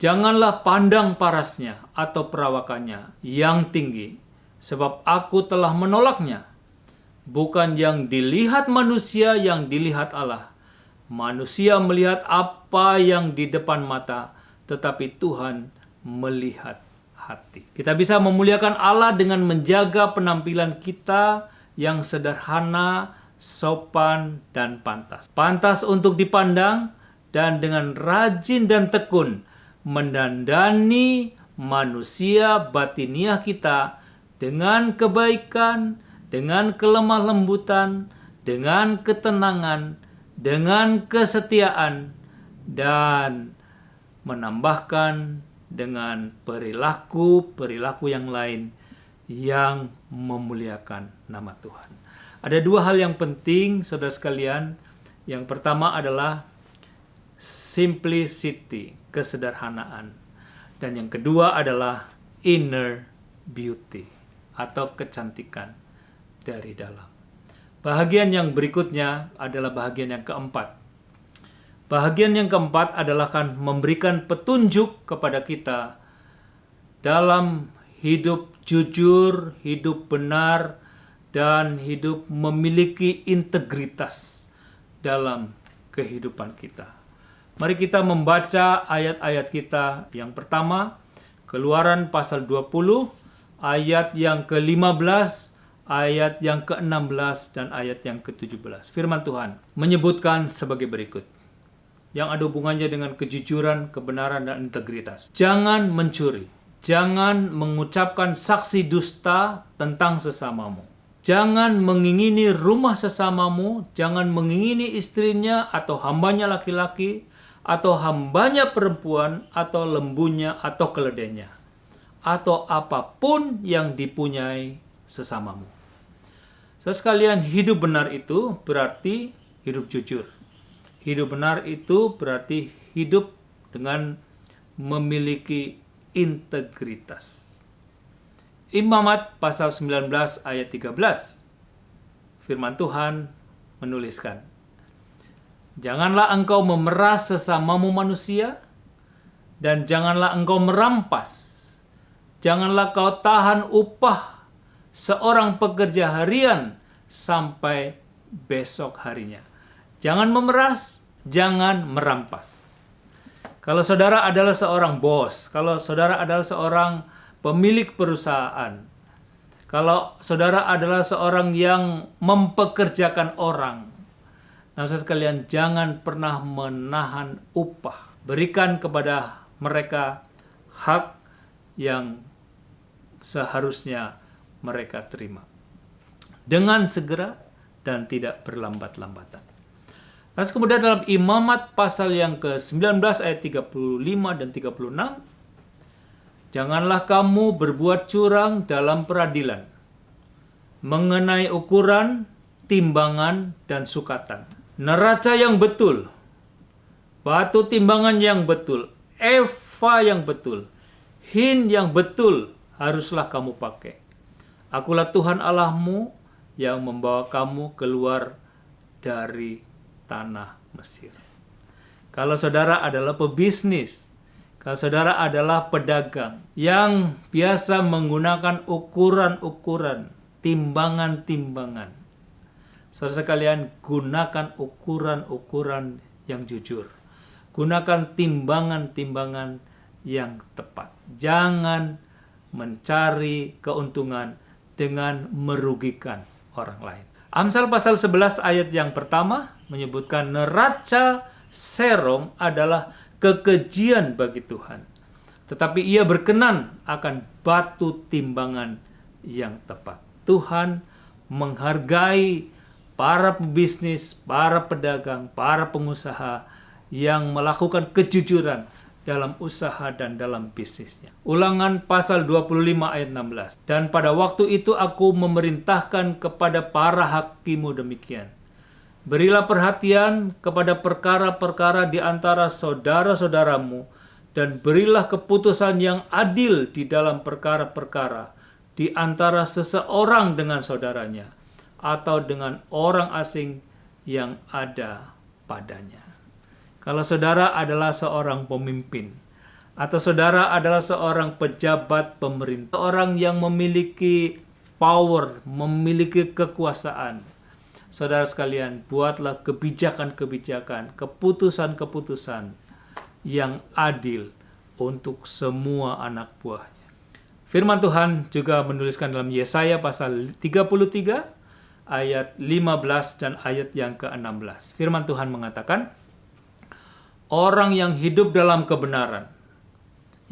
janganlah pandang parasnya atau perawakannya yang tinggi, sebab aku telah menolaknya. Bukan yang dilihat manusia yang dilihat Allah. Manusia melihat apa yang di depan mata, tetapi Tuhan melihat hati. Kita bisa memuliakan Allah dengan menjaga penampilan kita yang sederhana, sopan, dan pantas. Pantas untuk dipandang, dan dengan rajin dan tekun mendandani manusia batiniah kita dengan kebaikan, dengan kelemah lembutan, dengan ketenangan, dengan kesetiaan, dan menambahkan dengan perilaku yang lain yang memuliakan nama Tuhan. Ada dua hal yang penting, saudara sekalian. Yang pertama adalah simplicity, kesederhanaan. Dan yang kedua adalah inner beauty, atau kecantikan dari dalam. Bahagian yang berikutnya adalah bahagian yang keempat. Bahagian yang keempat adalah kan memberikan petunjuk kepada kita dalam hidup jujur, hidup benar, dan hidup memiliki integritas dalam kehidupan kita. Mari kita membaca ayat-ayat kita. Yang pertama, Keluaran pasal 20, ayat yang ke-15, ayat yang ke-16, dan ayat yang ke-17. Firman Tuhan menyebutkan sebagai berikut, yang ada hubungannya dengan kejujuran, kebenaran, dan integritas. Jangan mencuri. Jangan mengucapkan saksi dusta tentang sesamamu. Jangan mengingini rumah sesamamu. Jangan mengingini istrinya atau hambanya laki-laki, atau hambanya perempuan, atau lembunya, atau keledainya, atau apapun yang dipunyai sesamamu. Sekalian, hidup benar itu berarti hidup jujur. Hidup benar itu berarti hidup dengan memiliki integritas. Imamat pasal 19 ayat 13. Firman Tuhan menuliskan, janganlah engkau memeras sesamamu manusia, dan janganlah engkau merampas. Janganlah kau tahan upah seorang pekerja harian sampai besok harinya. Jangan memeras, jangan merampas. Kalau saudara adalah seorang bos, kalau saudara adalah seorang pemilik perusahaan, kalau saudara adalah seorang yang mempekerjakan orang, nah saudara sekalian, jangan pernah menahan upah. Berikan kepada mereka hak yang seharusnya mereka terima dengan segera dan tidak berlambat-lambatan. Lalu kemudian dalam Imamat pasal yang ke-19 ayat 35 dan 36, janganlah kamu berbuat curang dalam peradilan, mengenai ukuran, timbangan, dan sukatan. Neraca yang betul, batu timbangan yang betul, eva yang betul, hin yang betul haruslah kamu pakai. Akulah Tuhan Allahmu yang membawa kamu keluar dari tanah Mesir. Kalau saudara adalah pebisnis, kalau saudara adalah pedagang yang biasa menggunakan ukuran-ukuran, timbangan-timbangan, saudara sekalian, gunakan ukuran-ukuran yang jujur. Gunakan timbangan-timbangan yang tepat. Jangan mencari keuntungan dengan merugikan orang lain. Amsal pasal 11 ayat yang pertama menyebutkan neraca serom adalah kekejian bagi Tuhan. Tetapi ia berkenan akan batu timbangan yang tepat. Tuhan menghargai para pebisnis, para pedagang, para pengusaha yang melakukan kejujuran dalam usaha dan dalam bisnisnya. Ulangan pasal 25 ayat 16. Dan pada waktu itu aku memerintahkan kepada para hakimu demikian. Berilah perhatian kepada perkara-perkara di antara saudara-saudaramu dan berilah keputusan yang adil di dalam perkara-perkara di antara seseorang dengan saudaranya atau dengan orang asing yang ada padanya. Kalau saudara adalah seorang pemimpin, atau saudara adalah seorang pejabat pemerintah, orang yang memiliki power, memiliki kekuasaan, saudara sekalian, buatlah kebijakan-kebijakan, keputusan-keputusan yang adil untuk semua anak buahnya. Firman Tuhan juga menuliskan dalam Yesaya pasal 33 ayat 15 dan ayat yang ke-16. Firman Tuhan mengatakan, orang yang hidup dalam kebenaran,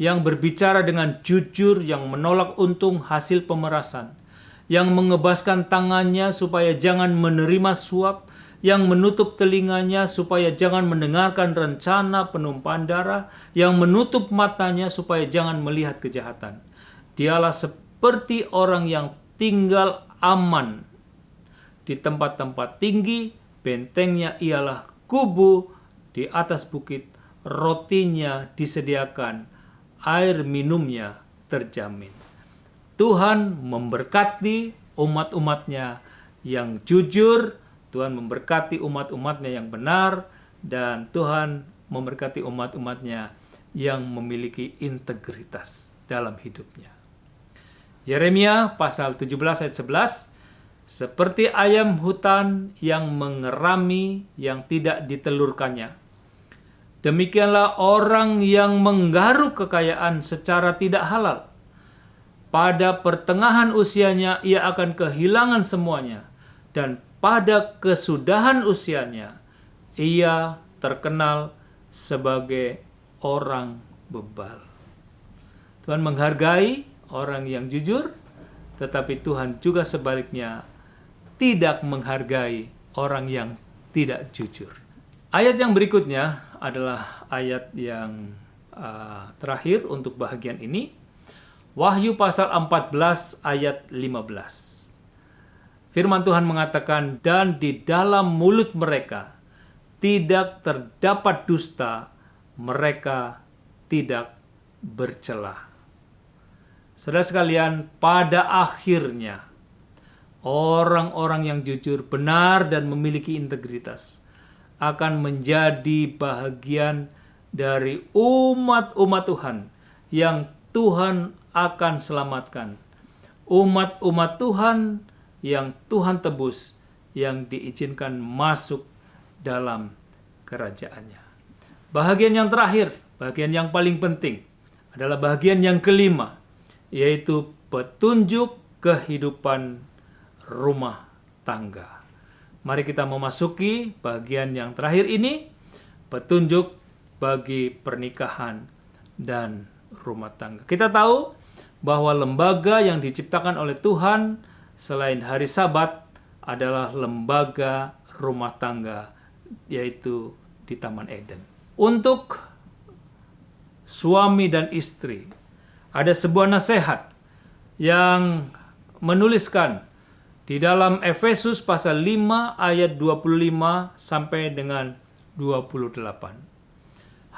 yang berbicara dengan jujur, yang menolak untung hasil pemerasan, yang mengebaskan tangannya supaya jangan menerima suap, yang menutup telinganya supaya jangan mendengarkan rencana penumpahan darah, yang menutup matanya supaya jangan melihat kejahatan. Dialah seperti orang yang tinggal aman di tempat-tempat tinggi, bentengnya ialah kubu di atas bukit, rotinya disediakan, air minumnya terjamin. Tuhan memberkati umat-umatnya yang jujur, Tuhan memberkati umat-umatnya yang benar, dan Tuhan memberkati umat-umatnya yang memiliki integritas dalam hidupnya. Yeremia pasal 17 ayat 11, seperti ayam hutan yang mengerami yang tidak ditelurkannya, demikianlah orang yang menggaruk kekayaan secara tidak halal. Pada pertengahan usianya ia akan kehilangan semuanya, dan pada kesudahan usianya ia terkenal sebagai orang bebal. Tuhan menghargai orang yang jujur, tetapi Tuhan juga sebaliknya tidak menghargai orang yang tidak jujur. Ayat yang berikutnya adalah ayat yang terakhir untuk bahagian ini. Wahyu pasal 14 ayat 15. Firman Tuhan mengatakan, dan di dalam mulut mereka tidak terdapat dusta, mereka tidak bercela. Saudara sekalian, pada akhirnya orang-orang yang jujur, benar, dan memiliki integritas akan menjadi bahagian dari umat-umat Tuhan yang Tuhan akan selamatkan. Umat-umat Tuhan yang Tuhan tebus, yang diizinkan masuk dalam kerajaannya. Bahagian yang terakhir, bahagian yang paling penting, adalah bahagian yang kelima, yaitu petunjuk kehidupan rumah tangga. Mari kita memasuki bagian yang terakhir ini, petunjuk bagi pernikahan dan rumah tangga. Kita tahu bahwa lembaga yang diciptakan oleh Tuhan selain hari Sabat adalah lembaga rumah tangga, yaitu di Taman Eden. Untuk suami dan istri, ada sebuah nasihat yang menuliskan di dalam Efesus pasal 5 ayat 25 sampai dengan 28.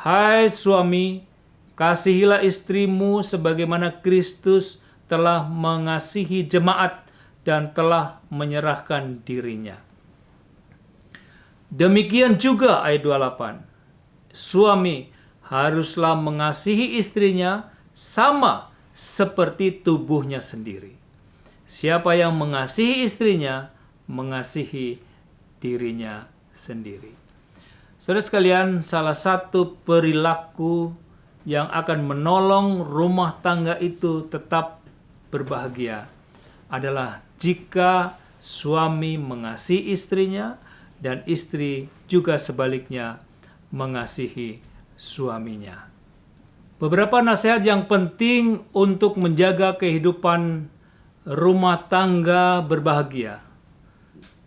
Hai suami, kasihilah istrimu sebagaimana Kristus telah mengasihi jemaat dan telah menyerahkan dirinya. Demikian juga ayat 28. Suami haruslah mengasihi istrinya sama seperti tubuhnya sendiri. Siapa yang mengasihi istrinya, mengasihi dirinya sendiri. Saudara sekalian, salah satu perilaku yang akan menolong rumah tangga itu tetap berbahagia adalah jika suami mengasihi istrinya dan istri juga sebaliknya mengasihi suaminya. Beberapa nasihat yang penting untuk menjaga kehidupan rumah tangga berbahagia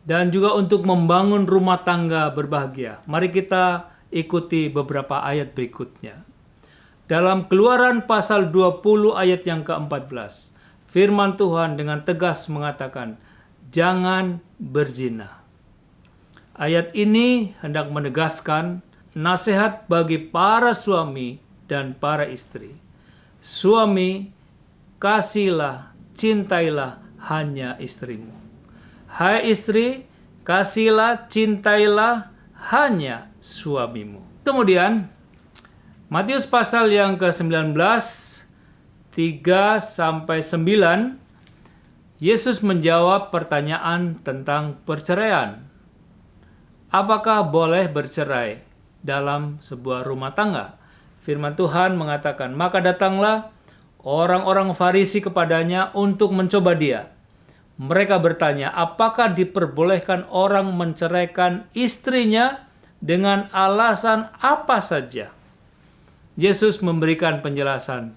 dan juga untuk membangun rumah tangga berbahagia. Mari kita ikuti beberapa ayat berikutnya. Dalam Keluaran pasal 20 ayat yang ke-14, firman Tuhan dengan tegas mengatakan, jangan berzina. Ayat ini hendak menegaskan nasihat bagi para suami dan para istri. Suami, kasihlah, cintailah hanya istrimu. Hai istri, kasihlah, cintailah hanya suamimu. Kemudian, Matius pasal yang ke-19, 3-9, Yesus menjawab pertanyaan tentang perceraian. Apakah boleh bercerai dalam sebuah rumah tangga? Firman Tuhan mengatakan, maka datanglah orang-orang Farisi kepadanya untuk mencoba dia. Mereka bertanya, apakah diperbolehkan orang menceraikan istrinya dengan alasan apa saja? Yesus memberikan penjelasan,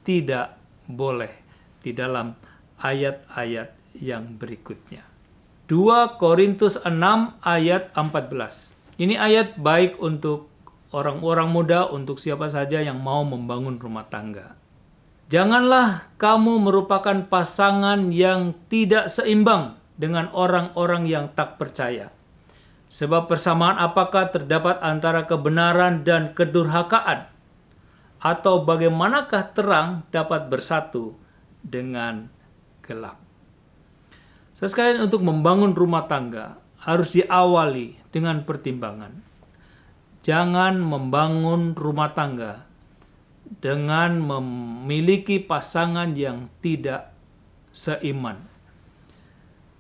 tidak boleh di dalam ayat-ayat yang berikutnya. 2 Korintus 6 ayat 14. Ini ayat baik untuk orang-orang muda, untuk siapa saja yang mau membangun rumah tangga. Janganlah kamu merupakan pasangan yang tidak seimbang dengan orang-orang yang tak percaya. Sebab persamaan apakah terdapat antara kebenaran dan kedurhakaan? Atau bagaimanakah terang dapat bersatu dengan gelap? Sekalian, untuk membangun rumah tangga harus diawali dengan pertimbangan. Jangan membangun rumah tangga dengan memiliki pasangan yang tidak seiman.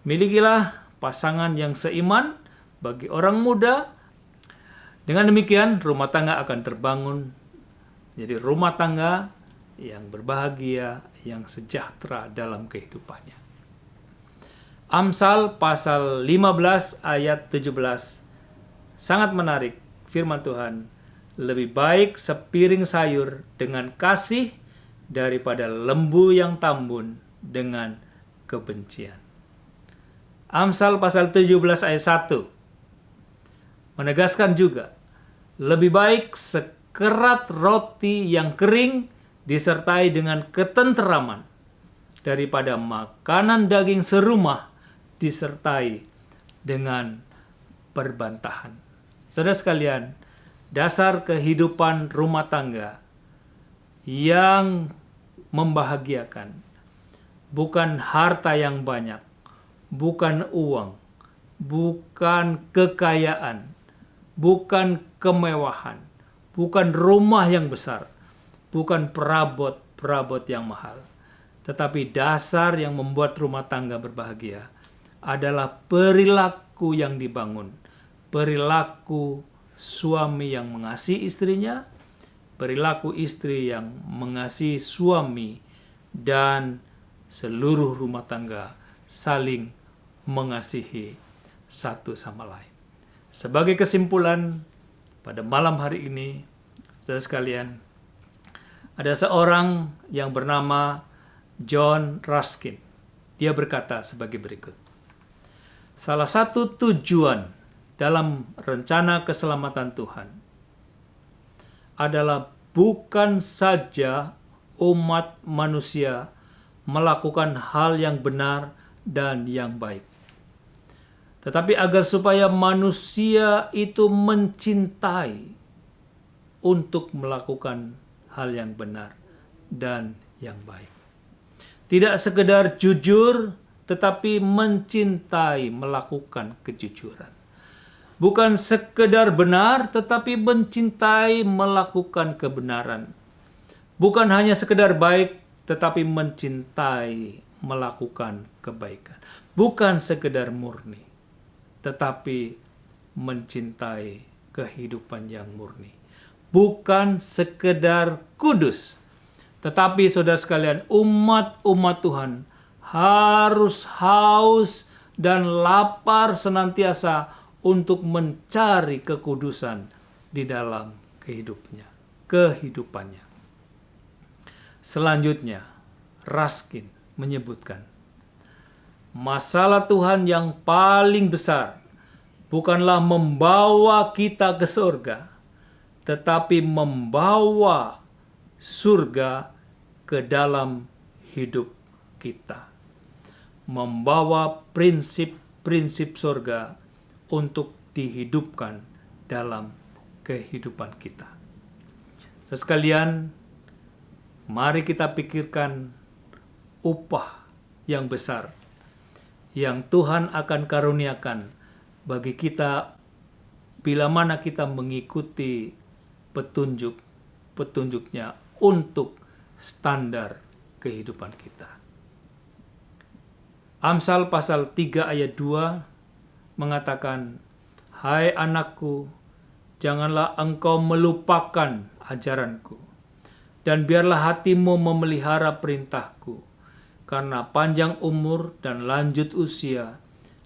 Milikilah pasangan yang seiman bagi orang muda. Dengan demikian, rumah tangga akan terbangun. Jadi rumah tangga yang berbahagia, yang sejahtera dalam kehidupannya. Amsal pasal 15 ayat 17. Sangat menarik firman Tuhan. Lebih baik sepiring sayur dengan kasih daripada lembu yang tambun dengan kebencian. Amsal pasal 17 ayat 1 menegaskan juga, lebih baik sekerat roti yang kering disertai dengan ketenteraman daripada makanan daging serumah disertai dengan perbantahan. Saudara sekalian, dasar kehidupan rumah tangga yang membahagiakan bukan harta yang banyak, bukan uang, bukan kekayaan, bukan kemewahan, bukan rumah yang besar, bukan perabot yang mahal. Tetapi dasar yang membuat rumah tangga berbahagia adalah perilaku yang dibangun, perilaku suami yang mengasihi istrinya, perilaku istri yang mengasihi suami, dan seluruh rumah tangga saling mengasihi satu sama lain. Sebagai kesimpulan, pada malam hari ini, saudara sekalian, Ada seorang yang bernama John Ruskin. Dia berkata sebagai berikut. Salah satu tujuan dalam rencana keselamatan Tuhan adalah bukan saja umat manusia melakukan hal yang benar dan yang baik, tetapi agar supaya manusia itu mencintai untuk melakukan hal yang benar dan yang baik. Tidak sekedar jujur, tetapi mencintai melakukan kejujuran. Bukan sekedar benar, tetapi mencintai melakukan kebenaran. Bukan hanya sekedar baik, tetapi mencintai melakukan kebaikan. Bukan sekedar murni, tetapi mencintai kehidupan yang murni. Bukan sekedar kudus, tetapi saudara sekalian, umat Tuhan harus haus dan lapar senantiasa untuk mencari kekudusan di dalam kehidupannya. Selanjutnya, Ruskin menyebutkan, masalah Tuhan yang paling besar bukanlah membawa kita ke surga, tetapi membawa surga ke dalam hidup kita. Membawa prinsip-prinsip surga untuk dihidupkan dalam kehidupan kita. Sekalian, mari kita pikirkan upah yang besar yang Tuhan akan karuniakan bagi kita bila mana kita mengikuti petunjuknya untuk standar kehidupan kita. Amsal pasal 3 ayat 2 mengatakan, "Hai anakku, janganlah engkau melupakan ajaranku, dan biarlah hatimu memelihara perintahku, karena panjang umur dan lanjut usia,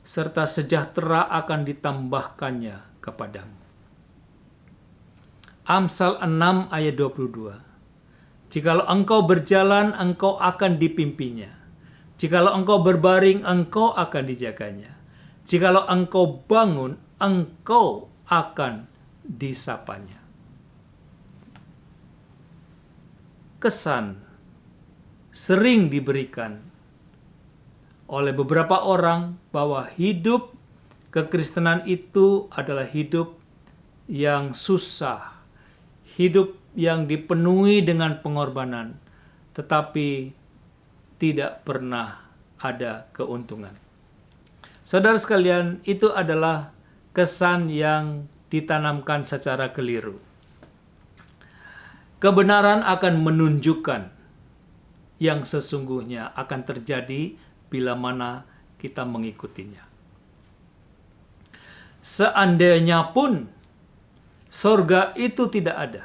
serta sejahtera akan ditambahkannya kepadamu." Amsal 6 ayat 22, "Jikalau engkau berjalan, engkau akan dipimpinnya. Jikalau engkau berbaring, engkau akan dijaganya. Jikalau engkau bangun, engkau akan disapanya." Kesan sering diberikan oleh beberapa orang bahwa hidup kekristenan itu adalah hidup yang susah, hidup yang dipenuhi dengan pengorbanan, tetapi tidak pernah ada keuntungan. Saudara sekalian, itu adalah kesan yang ditanamkan secara keliru. Kebenaran akan menunjukkan yang sesungguhnya akan terjadi bila mana kita mengikutinya. Seandainya pun surga itu tidak ada,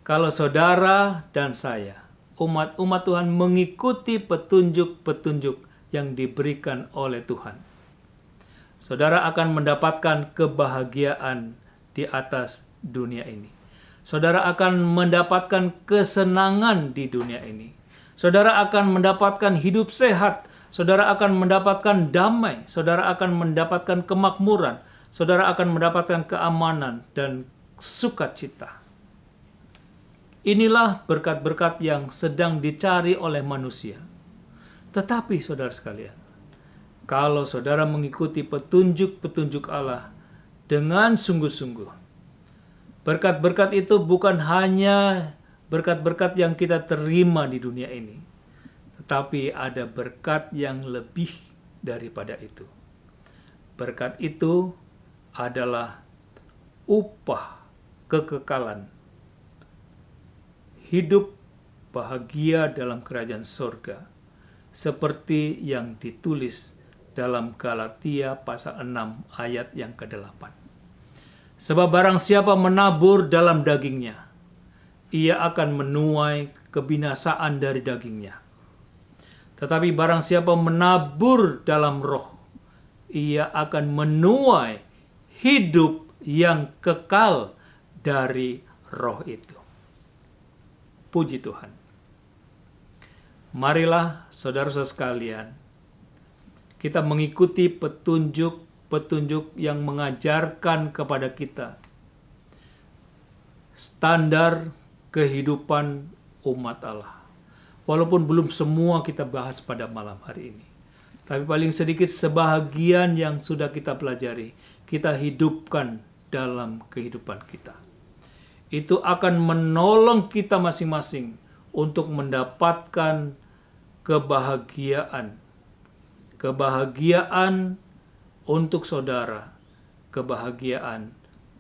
kalau saudara dan saya, umat Tuhan mengikuti petunjuk-petunjuk yang diberikan oleh Tuhan, saudara akan mendapatkan kebahagiaan di atas dunia ini. Saudara akan mendapatkan kesenangan di dunia ini. Saudara akan mendapatkan hidup sehat. Saudara akan mendapatkan damai. Saudara akan mendapatkan kemakmuran. Saudara akan mendapatkan keamanan dan sukacita. Inilah berkat-berkat yang sedang dicari oleh manusia. Tetapi saudara sekalian, kalau saudara mengikuti petunjuk-petunjuk Allah dengan sungguh-sungguh, berkat-berkat itu bukan hanya berkat-berkat yang kita terima di dunia ini, tetapi ada berkat yang lebih daripada itu. Berkat itu adalah upah kekekalan, hidup bahagia dalam kerajaan surga, seperti yang ditulis dalam Galatia pasal 6 ayat yang ke-8. Sebab barang siapa menabur dalam dagingnya, ia akan menuai kebinasaan dari dagingnya. Tetapi barang siapa menabur dalam roh, ia akan menuai hidup yang kekal dari roh itu. Puji Tuhan. Marilah saudara-saudara sekalian, kita mengikuti petunjuk-petunjuk yang mengajarkan kepada kita standar kehidupan umat Allah. Walaupun belum semua kita bahas pada malam hari ini, tapi paling sedikit sebahagian yang sudah kita pelajari, kita hidupkan dalam kehidupan kita. Itu akan menolong kita masing-masing untuk mendapatkan kebahagiaan. Kebahagiaan untuk saudara, kebahagiaan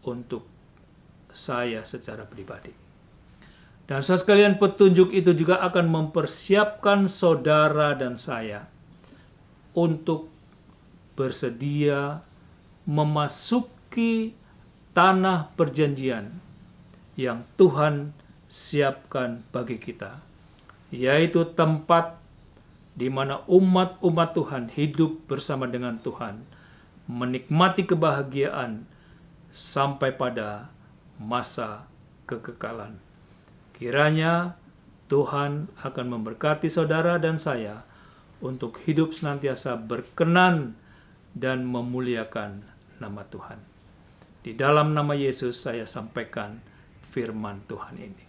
untuk saya secara pribadi. Dan saudara sekalian, petunjuk itu juga akan mempersiapkan saudara dan saya untuk bersedia memasuki tanah perjanjian yang Tuhan siapkan bagi kita, yaitu tempat di mana umat-umat Tuhan hidup bersama dengan Tuhan, menikmati kebahagiaan sampai pada masa kekekalan. Kiranya Tuhan akan memberkati saudara dan saya untuk hidup senantiasa berkenan dan memuliakan nama Tuhan. Di dalam nama Yesus saya sampaikan firman Tuhan ini.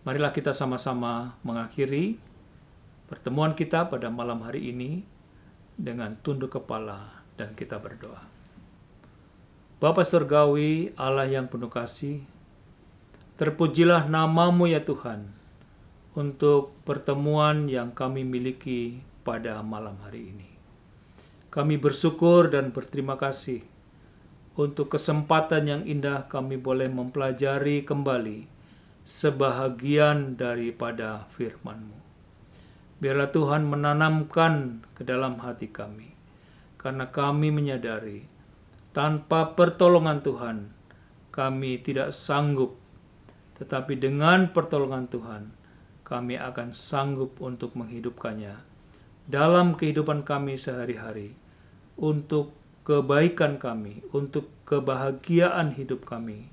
Marilah kita sama-sama mengakhiri pertemuan kita pada malam hari ini dengan tunduk kepala dan kita berdoa. Bapa Surgawi, Allah yang penuh kasih, terpujilah nama-Mu ya Tuhan untuk pertemuan yang kami miliki pada malam hari ini. Kami bersyukur dan berterima kasih untuk kesempatan yang indah kami boleh mempelajari kembali sebahagian daripada firman-Mu. Biarlah Tuhan menanamkan ke dalam hati kami, karena kami menyadari tanpa pertolongan Tuhan kami tidak sanggup, tetapi dengan pertolongan Tuhan kami akan sanggup untuk menghidupkannya dalam kehidupan kami sehari-hari, untuk kebaikan kami, untuk kebahagiaan hidup kami,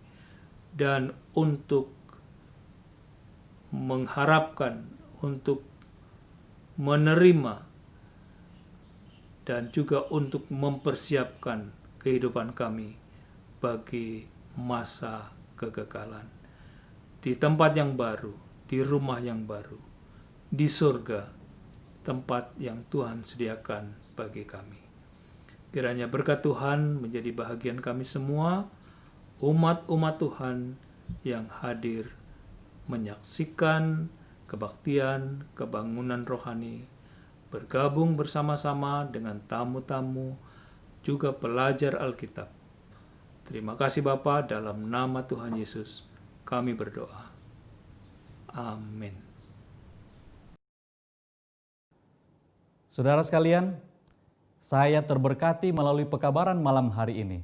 dan untuk mengharapkan, untuk menerima, dan juga untuk mempersiapkan kehidupan kami bagi masa kekekalan. Di tempat yang baru, di rumah yang baru, di surga, tempat yang Tuhan sediakan bagi kami. Kiranya berkat Tuhan menjadi bahagian kami semua, umat-umat Tuhan yang hadir menyaksikan kebaktian, kebangunan rohani, bergabung bersama-sama dengan tamu-tamu, juga pelajar Alkitab. Terima kasih Bapa, dalam nama Tuhan Yesus kami berdoa. Amin. Saudara sekalian, saya terberkati melalui pekabaran malam hari ini.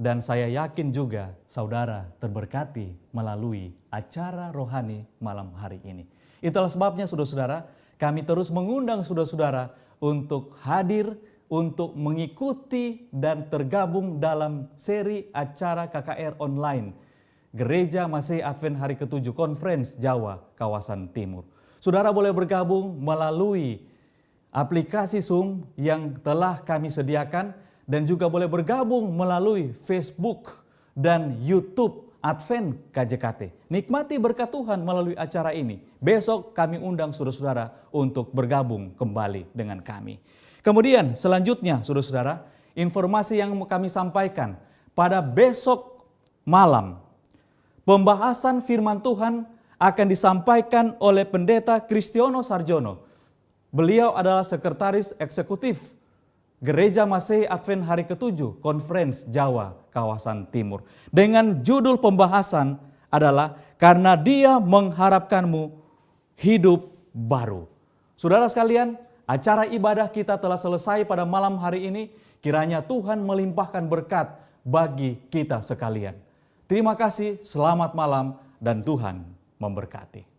Dan saya yakin juga saudara terberkati melalui acara rohani malam hari ini. Itulah sebabnya saudara-saudara, kami terus mengundang saudara-saudara untuk hadir, untuk mengikuti dan tergabung dalam seri acara KKR online Gereja Masehi Advent Hari ke-7 Conference Jawa Kawasan Timur. Saudara boleh bergabung melalui aplikasi Zoom yang telah kami sediakan, dan juga boleh bergabung melalui Facebook dan YouTube Advent KJKT. Nikmati berkat Tuhan melalui acara ini. Besok kami undang saudara-saudara untuk bergabung kembali dengan kami. Kemudian selanjutnya saudara-saudara, informasi yang kami sampaikan pada besok malam, pembahasan firman Tuhan akan disampaikan oleh Pendeta Kristiono Sarjono. Beliau adalah Sekretaris Eksekutif Gereja Masehi Advent Hari ke-7 Conference Jawa Kawasan Timur. Dengan judul pembahasan adalah Karena Dia Mengharapkanmu Hidup Baru. Saudara sekalian, acara ibadah kita telah selesai pada malam hari ini. Kiranya Tuhan melimpahkan berkat bagi kita sekalian. Terima kasih, selamat malam, dan Tuhan memberkati.